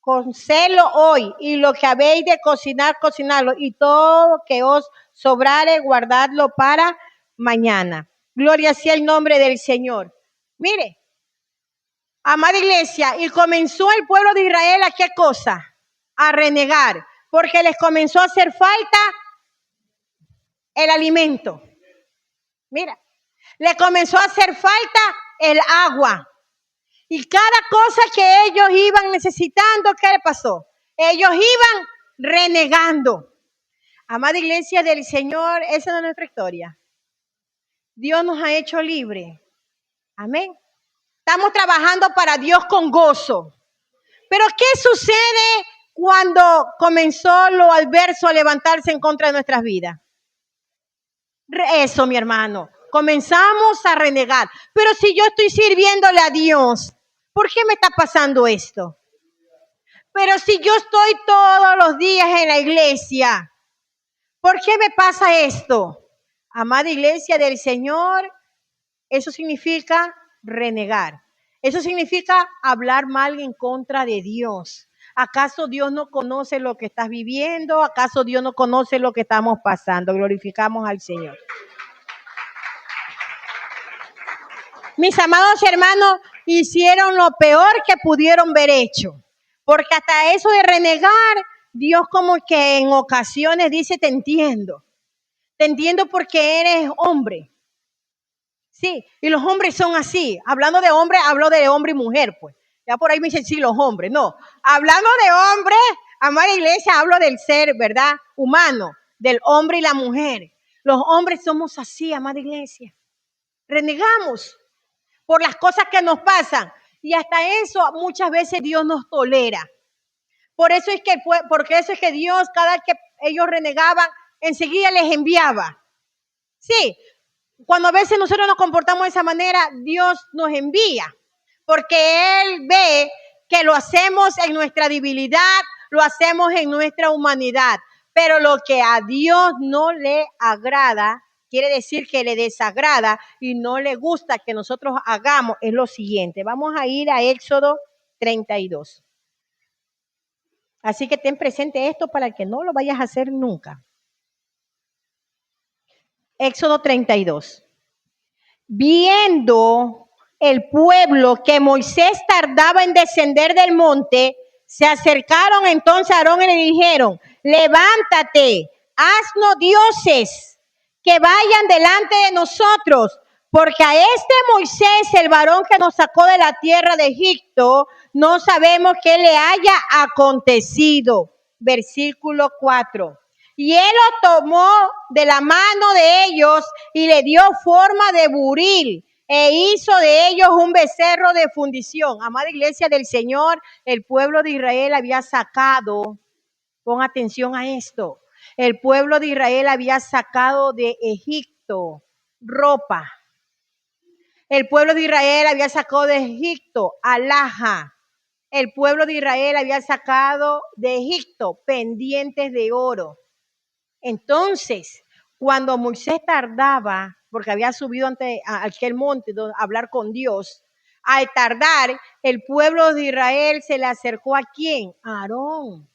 cocedlo hoy. Y lo que habéis de cocinar, cocinarlo. Y todo que os sobrare, guardadlo para mañana. Gloria sea el nombre del Señor. Mire, amada iglesia, y comenzó el pueblo de Israel ¿a qué cosa? A renegar, porque les comenzó a hacer falta el alimento. Mira, le comenzó a hacer falta el agua. Y cada cosa que ellos iban necesitando, ¿qué le pasó? Ellos iban renegando. Amada iglesia del Señor, esa no es nuestra historia. Dios nos ha hecho libres. Amén. Estamos trabajando para Dios con gozo. Pero ¿qué sucede cuando comenzó lo adverso a levantarse en contra de nuestras vidas? Eso, mi hermano. Comenzamos a renegar. Pero si yo estoy sirviéndole a Dios, ¿por qué me está pasando esto? Pero si yo estoy todos los días en la iglesia, ¿por qué me pasa esto? Amada iglesia del Señor, eso significa renegar. Eso significa hablar mal en contra de Dios. ¿Acaso Dios no conoce lo que estás viviendo? ¿Acaso Dios no conoce lo que estamos pasando? Glorificamos al Señor. Mis amados hermanos hicieron lo peor que pudieron haber hecho. Porque hasta eso de renegar, Dios como que en ocasiones dice, te entiendo. Te entiendo porque eres hombre. Sí, y los hombres son así. Hablando de hombre, hablo de hombre y mujer, pues. Ya por ahí me dicen, sí, los hombres. No, hablando de hombre, amada iglesia, hablo del ser, ¿verdad? Humano, del hombre y la mujer. Los hombres somos así, amada iglesia. Renegamos por las cosas que nos pasan. Y hasta eso muchas veces Dios nos tolera. Porque eso es que Dios, cada que ellos renegaban, enseguida les enviaba. Sí, cuando a veces nosotros nos comportamos de esa manera, Dios nos envía, porque Él ve que lo hacemos en nuestra debilidad, lo hacemos en nuestra humanidad, pero lo que a Dios no le agrada, quiere decir que le desagrada y no le gusta que nosotros hagamos, es lo siguiente. Vamos a ir a Éxodo 32. Así que ten presente esto para que no lo vayas a hacer nunca. Éxodo 32. Viendo el pueblo que Moisés tardaba en descender del monte, se acercaron entonces a Aarón y le dijeron, levántate, haznos dioses que vayan delante de nosotros, porque a este Moisés, el varón que nos sacó de la tierra de Egipto, no sabemos qué le haya acontecido. Versículo 4. Y él lo tomó de la mano de ellos y le dio forma de buril e hizo de ellos un becerro de fundición. Amada iglesia del Señor, el pueblo de Israel había sacado, pon atención a esto, el pueblo de Israel había sacado de Egipto ropa. El pueblo de Israel había sacado de Egipto alhaja. El pueblo de Israel había sacado de Egipto pendientes de oro. Entonces, cuando Moisés tardaba, porque había subido ante aquel monte a hablar con Dios, al tardar, el pueblo de Israel se le acercó ¿a quién? A Aarón.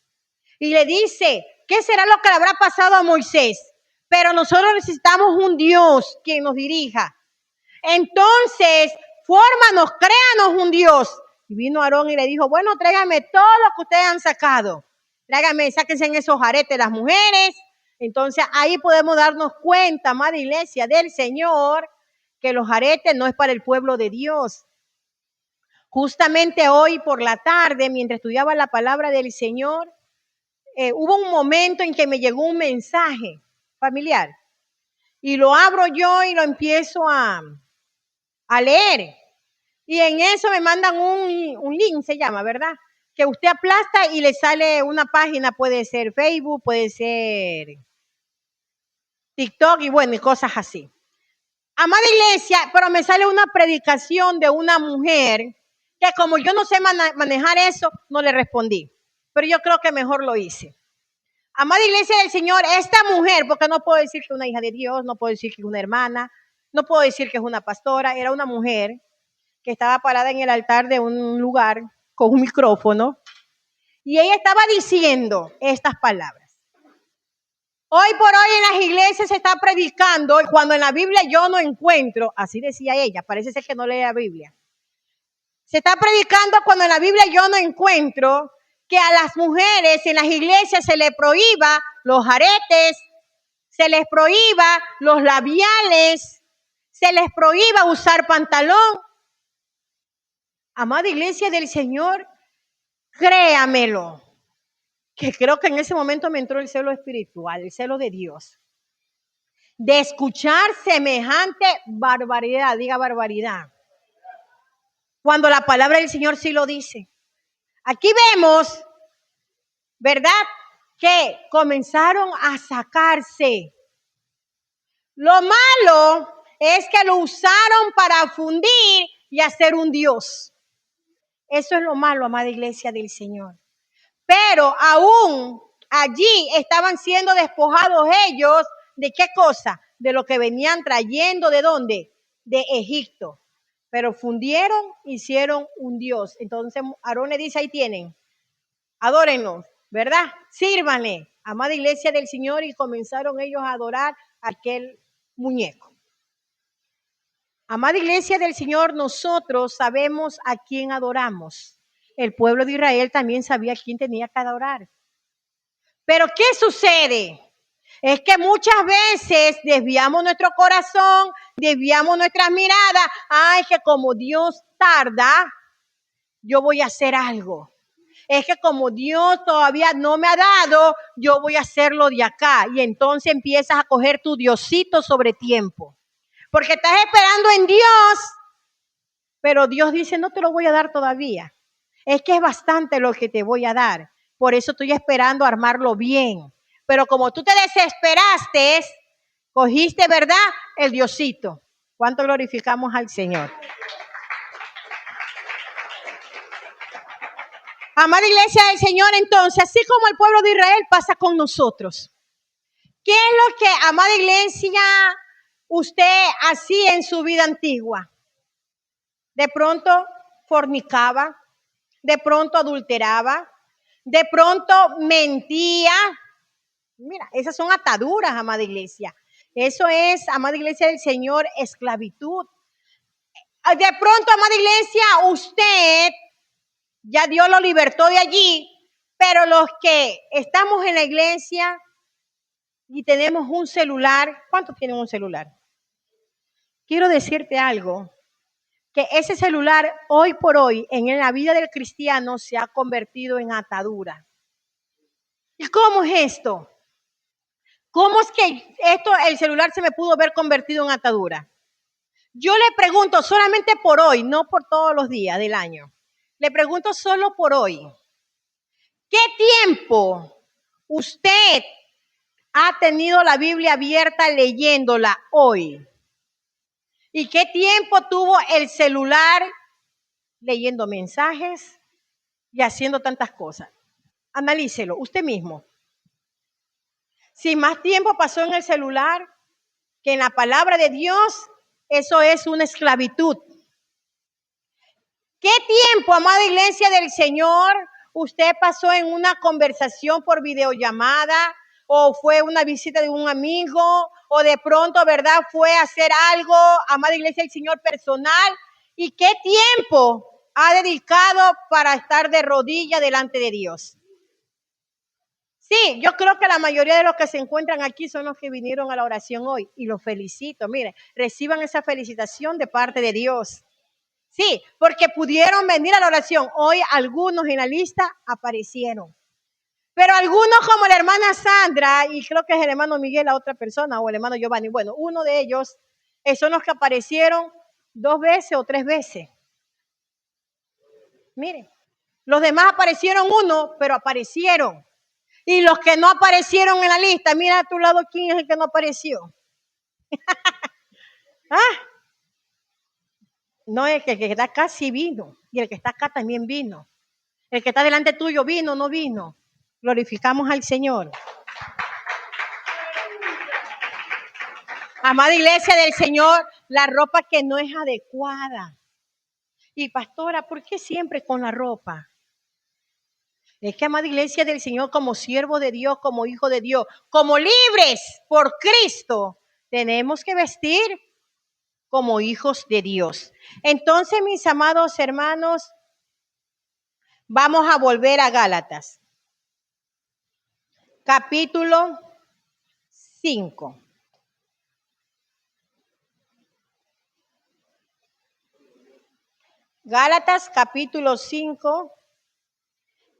Y le dice, ¿qué será lo que le habrá pasado a Moisés? pero nosotros necesitamos un Dios quien nos dirija. Entonces, fórmanos, créanos un Dios. Y vino Aarón y le dijo, bueno, tráigame todo lo que ustedes han sacado. Tráigame, sáquense en esos aretes las mujeres. Entonces, ahí podemos darnos cuenta, amada iglesia del Señor, que los aretes no es para el pueblo de Dios. Justamente hoy por la tarde, mientras estudiaba la palabra del Señor, hubo un momento en que me llegó un mensaje familiar. Y lo abro yo y lo empiezo a leer. Y en eso me mandan un link, se llama, ¿verdad? Que usted aplasta y le sale una página, puede ser Facebook, puede ser TikTok y bueno, y cosas así. Amada iglesia, pero me sale una predicación de una mujer que como yo no sé manejar eso, no le respondí. Pero yo creo que mejor lo hice. Amada iglesia del Señor, esta mujer, porque no puedo decir que es una hija de Dios, no puedo decir que es una hermana, no puedo decir que es una pastora, era una mujer que estaba parada en el altar de un lugar con un micrófono y ella estaba diciendo estas palabras. Hoy por hoy en las iglesias se está predicando y cuando en la Biblia yo no encuentro, así decía ella, parece ser que no lee la Biblia. Se está predicando cuando en la Biblia yo no encuentro que a las mujeres en las iglesias se les prohíba los aretes, se les prohíba los labiales, se les prohíba usar pantalón. Amada iglesia del Señor, créamelo, que creo que en ese momento me entró el celo espiritual, el celo de Dios, de escuchar semejante barbaridad, diga barbaridad, cuando la palabra del Señor sí lo dice. Aquí vemos, ¿verdad?, que comenzaron a sacarse. Lo malo es que lo usaron para fundir y hacer un Dios. Eso es lo malo, amada iglesia del Señor. Pero aún allí estaban siendo despojados ellos, ¿de qué cosa? De lo que venían trayendo, ¿de dónde? De Egipto. Pero fundieron, hicieron un Dios. Entonces Aarón le dice, ahí tienen, adórenlos, ¿verdad? Sírvanle, amada iglesia del Señor, y comenzaron ellos a adorar a aquel muñeco. Amada iglesia del Señor, nosotros sabemos a quién adoramos. El pueblo de Israel también sabía a quién tenía que adorar. Pero ¿qué sucede? Es que muchas veces desviamos nuestro corazón, desviamos nuestras miradas. Ay, que como Dios tarda, yo voy a hacer algo. Es que como Dios todavía no me ha dado, yo voy a hacerlo de acá. Y entonces empiezas a coger tu Diosito sobre tiempo. Porque estás esperando en Dios, pero Dios dice, no te lo voy a dar todavía. Es que es bastante lo que te voy a dar. Por eso estoy esperando armarlo bien. Pero como tú te desesperaste, cogiste, ¿verdad?, el Diosito. ¿Cuánto glorificamos al Señor? Amada iglesia del Señor, entonces, así como el pueblo de Israel pasa con nosotros. ¿Qué es lo que, amada iglesia, usted hacía en su vida antigua? De pronto fornicaba, de pronto adulteraba, de pronto mentía. Mira, esas son ataduras, amada iglesia. Eso es, amada iglesia del Señor, esclavitud. De pronto, amada iglesia, usted ya Dios lo libertó de allí, pero los que estamos en la iglesia y tenemos un celular, ¿cuántos tienen un celular? Quiero decirte algo, que ese celular hoy por hoy en la vida del cristiano se ha convertido en atadura. ¿Y cómo es esto? ¿Cómo es que el celular se me pudo haber convertido en atadura? Yo le pregunto solamente por hoy, no por todos los días del año. Le pregunto solo por hoy. ¿Qué tiempo usted ha tenido la Biblia abierta leyéndola hoy? ¿Y qué tiempo tuvo el celular leyendo mensajes y haciendo tantas cosas? Analícelo usted mismo. Si más tiempo pasó en el celular que en la palabra de Dios, eso es una esclavitud. ¿Qué tiempo, amada iglesia del Señor, usted pasó en una conversación por videollamada o fue una visita de un amigo, o de pronto, ¿verdad? Fue a hacer algo, amada iglesia del Señor, personal. ¿Y qué tiempo ha dedicado para estar de rodillas delante de Dios? Sí, yo creo que la mayoría de los que se encuentran aquí son los que vinieron a la oración hoy y los felicito. Mire, reciban esa felicitación de parte de Dios. Sí, porque pudieron venir a la oración. Hoy algunos en la lista aparecieron. Pero algunos como la hermana Sandra, y creo que es el hermano Miguel, la otra persona, o el hermano Giovanni, bueno, uno de ellos, son los que aparecieron 2 veces o 3 veces. Mire, los demás aparecieron uno, pero aparecieron. Y los que no aparecieron en la lista, mira a tu lado quién es el que no apareció. ¿Ah? No, el que está acá sí vino. Y el que está acá también vino. El que está delante tuyo vino, no vino. Glorificamos al Señor. Amada iglesia del Señor, la ropa que no es adecuada. Y pastora, ¿por qué siempre con la ropa? Es que, amada iglesia del Señor, como siervo de Dios, como hijo de Dios, como libres por Cristo, tenemos que vestir como hijos de Dios. Entonces, mis amados hermanos, vamos a volver a Gálatas, capítulo 5. Gálatas, capítulo 5,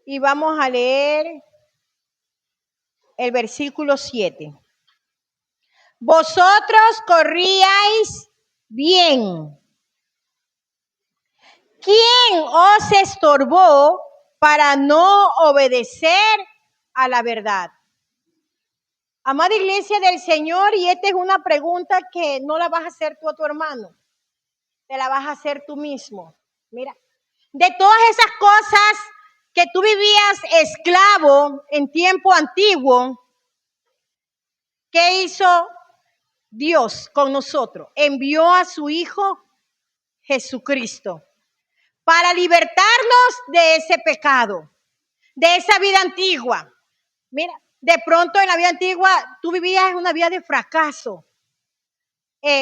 y vamos a leer el versículo 7. Vosotros corríais bien. ¿Quién os estorbó para no obedecer a la verdad? Amada iglesia del Señor, y esta es una pregunta que no la vas a hacer tú a tu hermano, te la vas a hacer tú mismo. Mira, de todas esas cosas que tú vivías esclavo en tiempo antiguo, ¿qué hizo Dios con nosotros? Envió a su Hijo Jesucristo para libertarnos de ese pecado, de esa vida antigua. Mira, de pronto en la vida antigua tú vivías una vida de fracaso.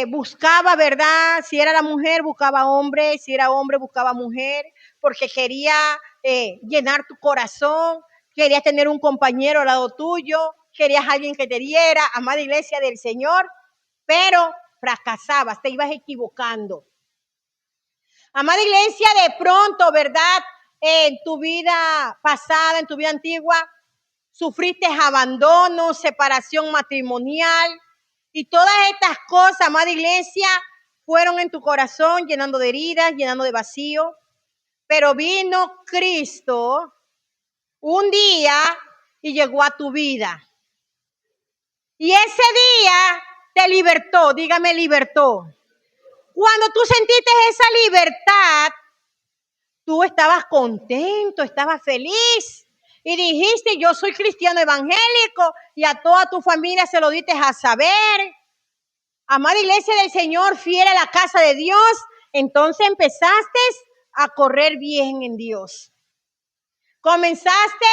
Buscaba, ¿verdad? Si era la mujer, buscaba hombre, si era hombre, buscaba mujer, porque quería llenar tu corazón, querías tener un compañero al lado tuyo, querías alguien que te diera, amada iglesia del Señor, pero fracasabas, te ibas equivocando. Amada iglesia, de pronto, ¿verdad? En tu vida pasada, en tu vida antigua, sufriste abandono, separación matrimonial y todas estas cosas, amada iglesia, fueron en tu corazón llenando de heridas, llenando de vacío. Pero vino Cristo un día y llegó a tu vida. Y ese día te libertó, dígame libertó. Cuando tú sentiste esa libertad, tú estabas contento, estabas feliz y dijiste, yo soy cristiano evangélico, y a toda tu familia se lo diste a saber. Amada iglesia del Señor, fiel a la casa de Dios, entonces empezaste a correr bien en Dios. Comenzaste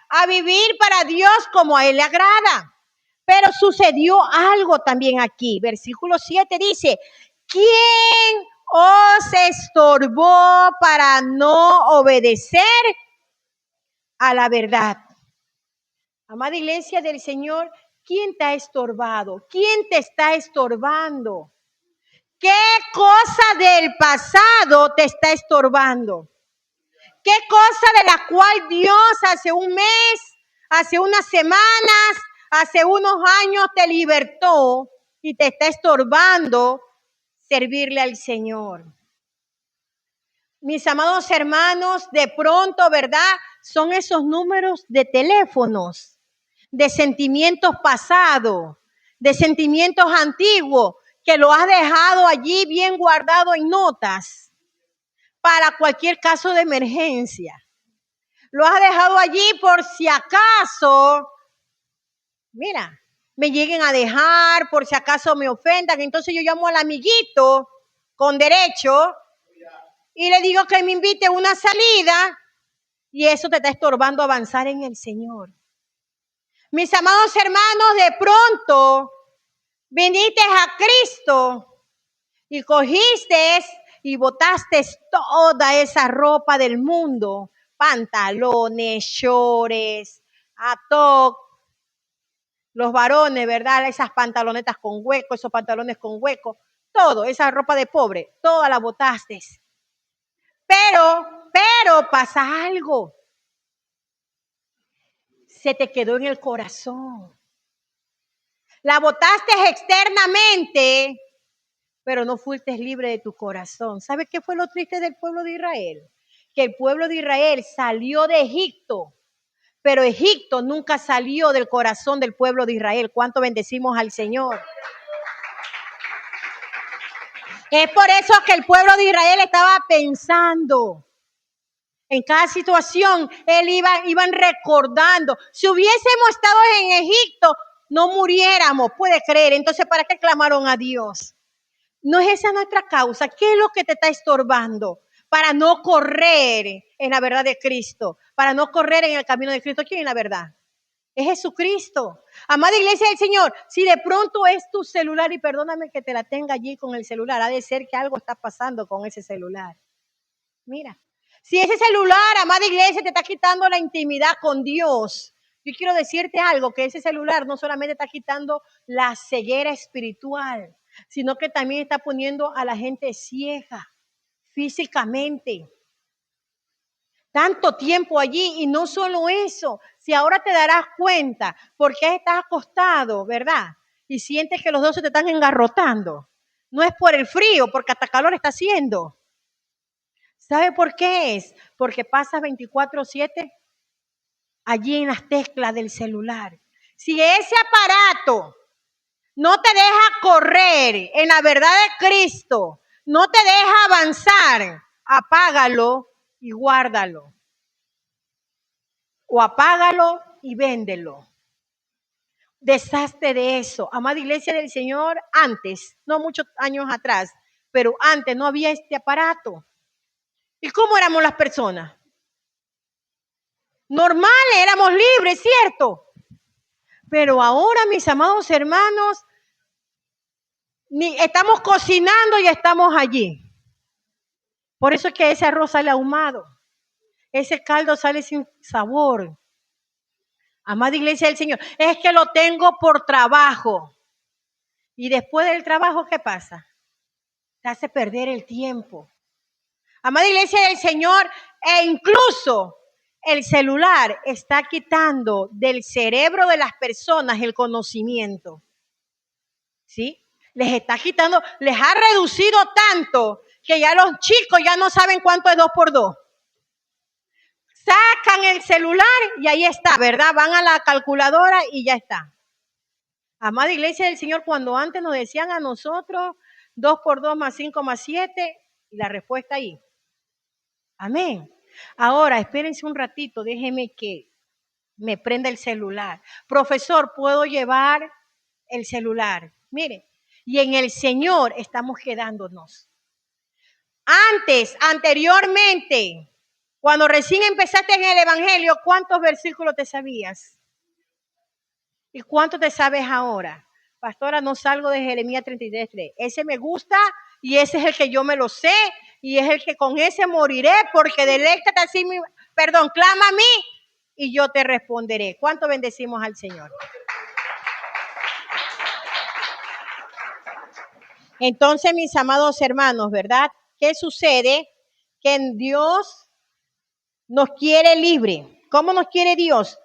a vivir para Dios como a Él le agrada. Pero sucedió algo también aquí. Versículo 7 dice, ¿quién os estorbó para no obedecer a la verdad? Amada iglesia del Señor, ¿quién te ha estorbado? ¿Quién te está estorbando? ¿Qué cosa del pasado te está estorbando? ¿Qué cosa de la cual Dios hace un mes, hace unas semanas, hace unos años te libertó y te está estorbando servirle al Señor? Mis amados hermanos, de pronto, ¿verdad? Son esos números de teléfonos, de sentimientos pasados, de sentimientos antiguos, que lo has dejado allí bien guardado en notas para cualquier caso de emergencia. Lo has dejado allí por si acaso, mira, me lleguen a dejar, por si acaso me ofendan. Entonces yo llamo al amiguito con derecho y le digo que me invite a una salida, y eso te está estorbando avanzar en el Señor. Mis amados hermanos, de pronto viniste a Cristo y cogiste y botaste toda esa ropa del mundo, pantalones, shorts, top, los varones, ¿verdad? Esas pantalonetas con hueco, esos pantalones con hueco, todo, esa ropa de pobre, toda la botaste. Pero pasa algo. Se te quedó en el corazón. La botaste externamente, pero no fuiste libre de tu corazón. ¿Sabes qué fue lo triste del pueblo de Israel? Que el pueblo de Israel salió de Egipto, pero Egipto nunca salió del corazón del pueblo de Israel. ¿Cuánto bendecimos al Señor? Es por eso que el pueblo de Israel estaba pensando en cada situación. Iban recordando. Si hubiésemos estado en Egipto, no muriéramos, puede creer. Entonces, ¿para qué clamaron a Dios? No es esa nuestra causa. ¿Qué es lo que te está estorbando? Para no correr en la verdad de Cristo, para no correr en el camino de Cristo. ¿Quién es la verdad? Es Jesucristo. Amada iglesia del Señor, si de pronto es tu celular, y perdóname que te la tenga allí con el celular, ha de ser que algo está pasando con ese celular. Mira, si ese celular, amada iglesia, te está quitando la intimidad con Dios, yo quiero decirte algo, que ese celular no solamente está quitando la ceguera espiritual, sino que también está poniendo a la gente ciega físicamente. Tanto tiempo allí, y no solo eso, si ahora te darás cuenta por qué estás acostado, ¿verdad? Y sientes que los dos se te están engarrotando. No es por el frío, porque hasta calor está haciendo. ¿Sabe por qué es? Porque pasas 24/7 allí en las teclas del celular. Si ese aparato no te deja correr en la verdad de Cristo, no te deja avanzar, apágalo y guárdalo. O apágalo y véndelo. Deshazte de eso. Amada iglesia del Señor, antes, no muchos años atrás, pero antes no había este aparato. ¿Y cómo éramos las personas? Normales, éramos libres, ¿cierto? Pero ahora, mis amados hermanos, estamos cocinando y estamos allí. Por eso es que ese arroz sale ahumado. Ese caldo sale sin sabor. Amada iglesia del Señor, es que lo tengo por trabajo. Y después del trabajo, ¿qué pasa? Te hace perder el tiempo. Amada iglesia del Señor, e incluso el celular está quitando del cerebro de las personas el conocimiento. ¿Sí? Les está quitando, les ha reducido tanto que ya los chicos ya no saben cuánto es 2 por 2. Sacan el celular y ahí está, ¿verdad? Van a la calculadora y ya está. Amada iglesia del Señor, cuando antes nos decían a nosotros 2 por 2 más 5 más 7, y la respuesta ahí. Amén. Ahora, espérense un ratito, déjeme que me prenda el celular. Profesor, ¿puedo llevar el celular? Mire, y en el Señor estamos quedándonos. Anteriormente, cuando recién empezaste en el Evangelio, ¿cuántos versículos te sabías? ¿Y cuánto te sabes ahora? Pastora, no salgo de Jeremías 33:3. Ese me gusta y ese es el que yo me lo sé y es el que con ese moriré porque deléctate así, clama a mí y yo te responderé. ¿Cuánto bendecimos al Señor? Entonces, mis amados hermanos, ¿verdad? ¿Qué sucede? Que en Dios nos quiere libre. ¿Cómo nos quiere Dios?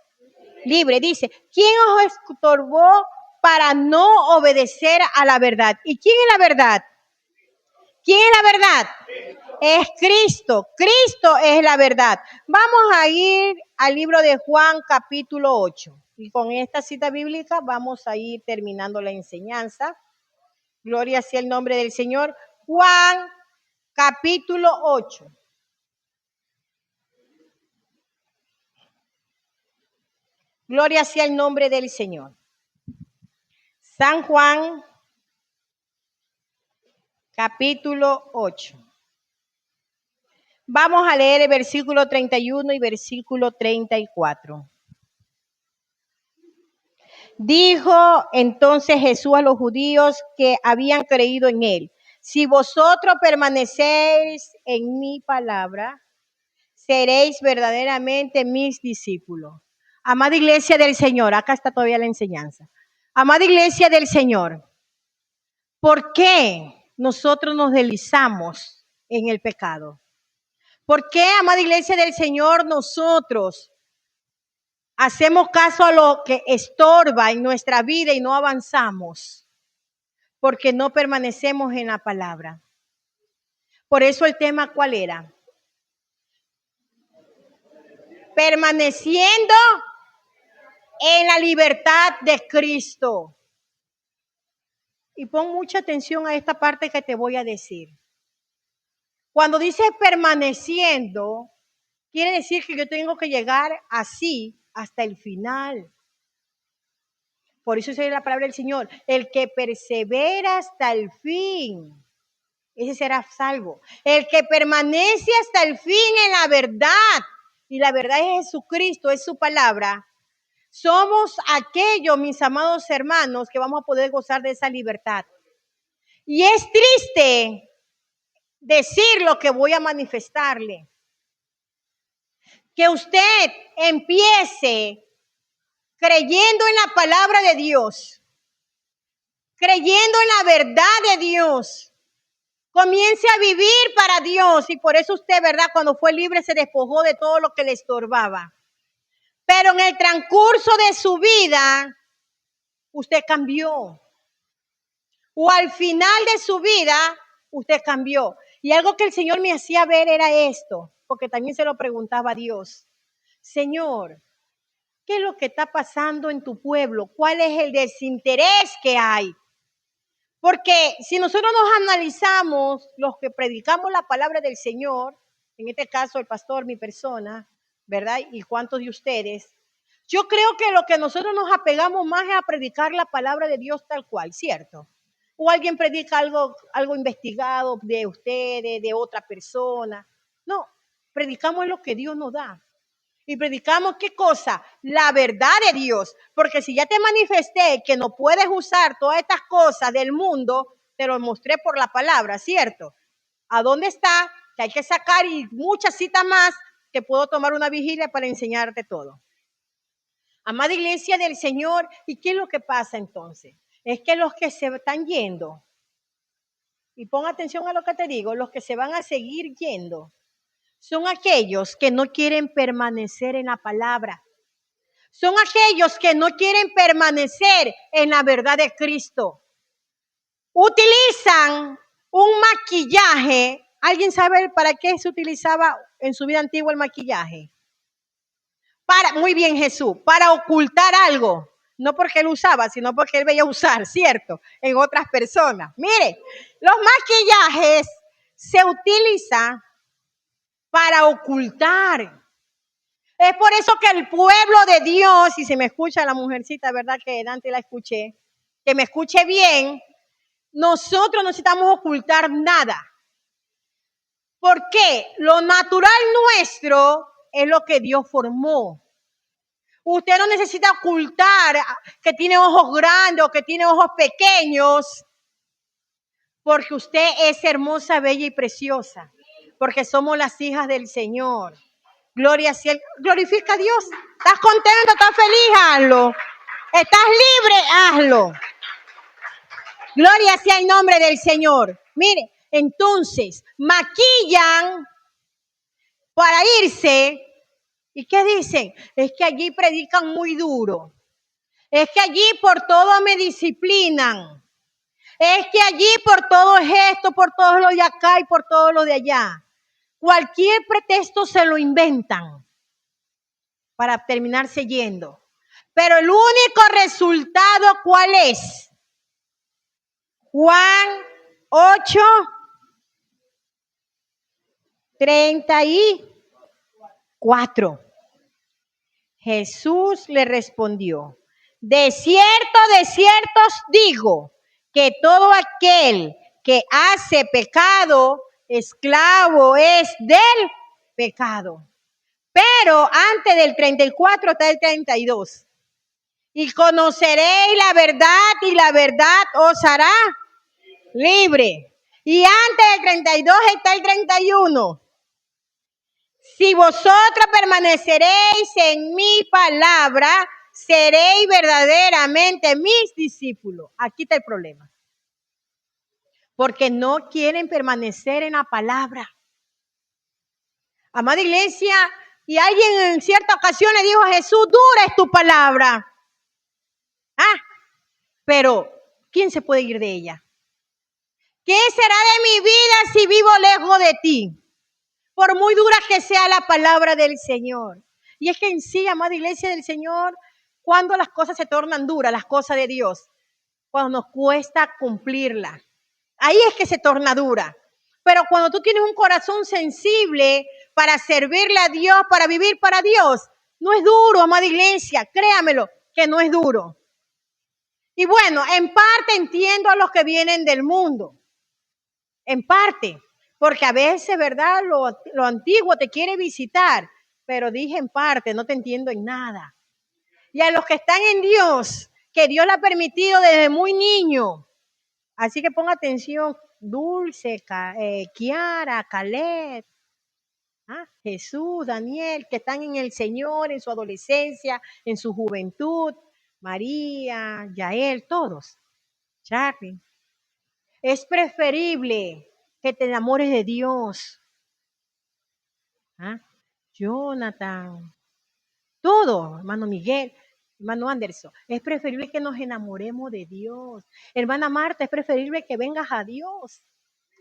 Libre. Dice, ¿quién os estorbó para no obedecer a la verdad? ¿Y quién es la verdad? ¿Quién es la verdad? Es Cristo. Cristo es la verdad. Vamos a ir al libro de Juan capítulo 8. Y con esta cita bíblica vamos a ir terminando la enseñanza. Gloria sea el nombre del Señor. Juan capítulo 8. Gloria sea el nombre del Señor. San Juan capítulo 8. Vamos a leer el versículo 31 y versículo 34. Dijo entonces Jesús a los judíos que habían creído en él: si vosotros permanecéis en mi palabra, seréis verdaderamente mis discípulos. Amada iglesia del Señor, acá está todavía la enseñanza. Amada iglesia del Señor, ¿por qué nosotros nos deslizamos en el pecado? ¿Por qué, amada iglesia del Señor, nosotros hacemos caso a lo que estorba en nuestra vida y no avanzamos? Porque no permanecemos en la palabra. Por eso el tema, ¿cuál era? Permaneciendo en la libertad de Cristo. Y pon mucha atención a esta parte que te voy a decir. Cuando dice permaneciendo, quiere decir que yo tengo que llegar así hasta el final. Por eso es la palabra del Señor: el que persevera hasta el fin, ese será salvo. El que permanece hasta el fin en la verdad, y la verdad es Jesucristo, es su palabra. Somos aquellos, mis amados hermanos, que vamos a poder gozar de esa libertad. Y es triste decir lo que voy a manifestarle. Que usted empiece creyendo en la palabra de Dios, creyendo en la verdad de Dios. Comience a vivir para Dios, y por eso usted, ¿verdad?, cuando fue libre se despojó de todo lo que le estorbaba. Pero en el transcurso de su vida, usted cambió. O al final de su vida, usted cambió. Y algo que el Señor me hacía ver era esto, porque también se lo preguntaba a Dios. Señor, ¿qué es lo que está pasando en tu pueblo? ¿Cuál es el desinterés que hay? Porque si nosotros nos analizamos, los que predicamos la palabra del Señor, en este caso el pastor, mi persona, ¿verdad? Y cuántos de ustedes, yo creo que lo que nosotros nos apegamos más es a predicar la palabra de Dios tal cual, ¿cierto? O alguien predica algo investigado de ustedes, de otra persona. No, predicamos lo que Dios nos da. Y predicamos, ¿qué cosa? La verdad de Dios. Porque si ya te manifesté que no puedes usar todas estas cosas del mundo, te lo mostré por la palabra, ¿cierto? ¿A dónde está? Que hay que sacar, y muchas citas más, que puedo tomar una vigilia para enseñarte todo. Amada iglesia del Señor, ¿y qué es lo que pasa entonces? Es que los que se están yendo, y pon atención a lo que te digo, los que se van a seguir yendo, son aquellos que no quieren permanecer en la palabra. Son aquellos que no quieren permanecer en la verdad de Cristo. Utilizan un maquillaje. ¿Alguien sabe para qué se utilizaba en su vida antigua el maquillaje? Muy bien, Jesús, para ocultar algo. No porque él usaba, sino porque él veía usar, ¿cierto?, en otras personas. Mire, los maquillajes se utilizan para ocultar. Es por eso que el pueblo de Dios, y se me escucha la mujercita, ¿verdad?, que antes la escuché, que me escuche bien, nosotros no necesitamos ocultar nada. ¿Por qué? Lo natural nuestro es lo que Dios formó. Usted no necesita ocultar que tiene ojos grandes o que tiene ojos pequeños, porque usted es hermosa, bella y preciosa, porque somos las hijas del Señor. Gloria a Dios. Glorifica a Dios. ¿Estás contento? ¿Estás feliz? Hazlo. ¿Estás libre? Hazlo. Gloria sea el nombre del Señor. Mire, entonces, maquillan para irse. ¿Y qué dicen? Es que allí predican muy duro. Es que allí por todo me disciplinan. Es que allí por todo es esto, por todo lo de acá y por todo lo de allá. Cualquier pretexto se lo inventan para terminarse yendo. Pero el único resultado, ¿cuál es? Juan 8, 34. Jesús le respondió: de cierto os digo, que todo aquel que hace pecado, esclavo es del pecado. Pero antes del 34 está el 32. Y conoceréis la verdad y la verdad os hará libre. Y antes del 32 está el 31. Si vosotros permaneceréis en mi palabra, seréis verdaderamente mis discípulos. Aquí está el problema. Porque no quieren permanecer en la palabra. Amada iglesia, y alguien en cierta ocasión le dijo a Jesús, dura es tu palabra. Pero, ¿quién se puede ir de ella? ¿Qué será de mi vida si vivo lejos de ti? Por muy dura que sea la palabra del Señor. Y es que en sí, amada iglesia del Señor, cuando las cosas se tornan duras, las cosas de Dios, cuando nos cuesta cumplirla, ahí es que se torna dura. Pero cuando tú tienes un corazón sensible para servirle a Dios, para vivir para Dios, no es duro, amada iglesia, créamelo, que no es duro. Y bueno, en parte entiendo a los que vienen del mundo, en parte, porque a veces, ¿verdad? Lo antiguo te quiere visitar, pero dije en parte, no te entiendo en nada. Y a los que están en Dios, que Dios le ha permitido desde muy niño. Así que ponga atención, Dulce, Kiara, Caleb, Jesús, Daniel, que están en el Señor, en su adolescencia, en su juventud, María, Yael, todos, Charlie. Es preferible que te enamores de Dios. Jonathan, todo, hermano Miguel, hermano Anderson. Es preferible que nos enamoremos de Dios. Hermana Marta, es preferible que vengas a Dios.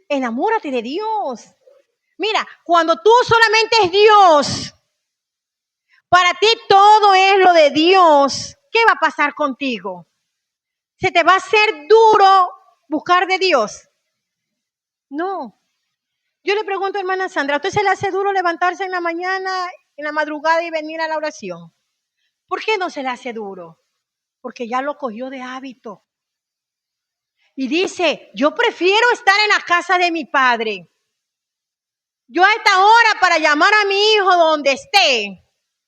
Enamórate de Dios. Mira, cuando tú solamente es Dios, para ti todo es lo de Dios, ¿qué va a pasar contigo? ¿Se te va a hacer duro buscar de Dios? No. Yo le pregunto a hermana Sandra, ¿a usted se le hace duro levantarse en la mañana, en la madrugada y venir a la oración? ¿Por qué no se le hace duro? Porque ya lo cogió de hábito. Y dice, yo prefiero estar en la casa de mi padre. Yo a esta hora para llamar a mi hijo donde esté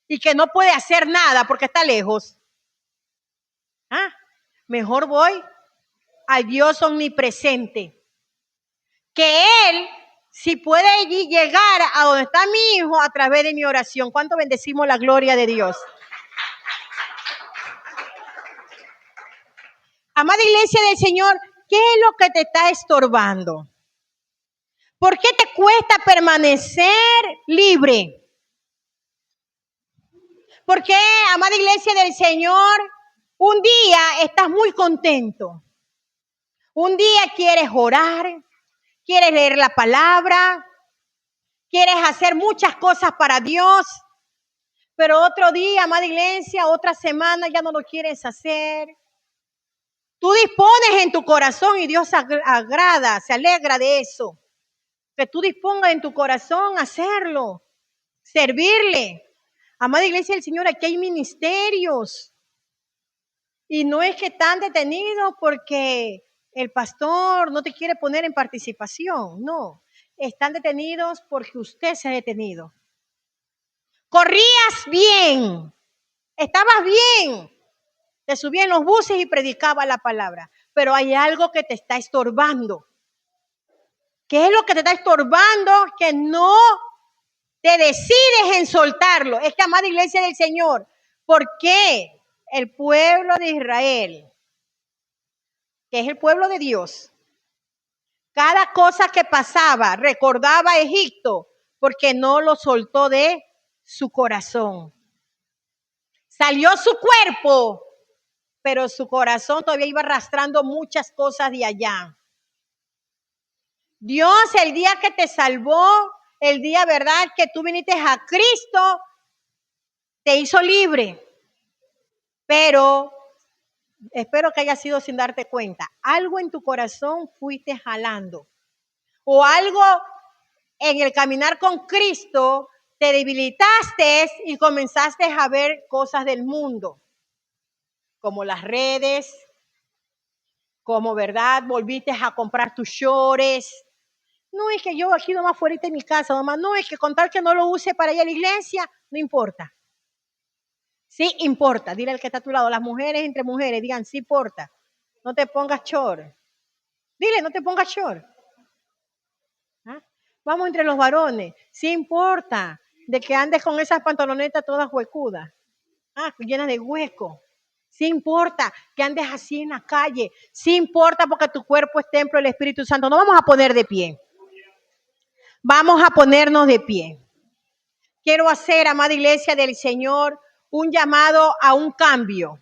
y que no puede hacer nada porque está lejos. Mejor voy al Dios omnipresente. Que Él si puede llegar a donde está mi hijo a través de mi oración. ¿Cuánto bendecimos la gloria de Dios? Amada iglesia del Señor, ¿qué es lo que te está estorbando? ¿Por qué te cuesta permanecer libre? ¿Por qué, amada iglesia del Señor, un día estás muy contento? Un día quieres orar, quieres leer la palabra, quieres hacer muchas cosas para Dios, pero otro día, amada iglesia, otra semana ya no lo quieres hacer. Tú dispones en tu corazón y Dios agrada, se alegra de eso. Que tú dispongas en tu corazón hacerlo, servirle. Amada iglesia del Señor, aquí hay ministerios. Y no es que están detenidos porque el pastor no te quiere poner en participación, no. Están detenidos porque usted se ha detenido. Corrías bien, estabas bien, te subías en los buses y predicaba la palabra, pero hay algo que te está estorbando. ¿Qué es lo que te está estorbando? Que no te decides en soltarlo. Es que, amada iglesia del Señor, ¿por qué el pueblo de Israel, que es el pueblo de Dios, cada cosa que pasaba recordaba a Egipto porque no lo soltó de su corazón? Salió su cuerpo, pero su corazón todavía iba arrastrando muchas cosas de allá. Dios, el día que te salvó, el día, ¿verdad?, que tú viniste a Cristo, te hizo libre. Pero espero que haya sido sin darte cuenta. Algo en tu corazón fuiste jalando. O algo en el caminar con Cristo te debilitaste y comenzaste a ver cosas del mundo. Como las redes, como, ¿verdad?, volviste a comprar tus shorts. No es que yo aquí nomás fuera de mi casa, mamá. No es que con tal que no lo use para ir a la iglesia, no importa. Sí importa. Dile al que está a tu lado, las mujeres entre mujeres, digan, sí importa. No te pongas short. Dile, no te pongas short. ¿Ah? Vamos entre los varones. Sí importa de que andes con esas pantalonetas todas huecudas, llenas de hueco. Sí importa que andes así en la calle. Sí importa porque tu cuerpo es templo del Espíritu Santo. No vamos a poner de pie. Vamos a ponernos de pie. Quiero hacer, amada iglesia del Señor, un llamado a un cambio.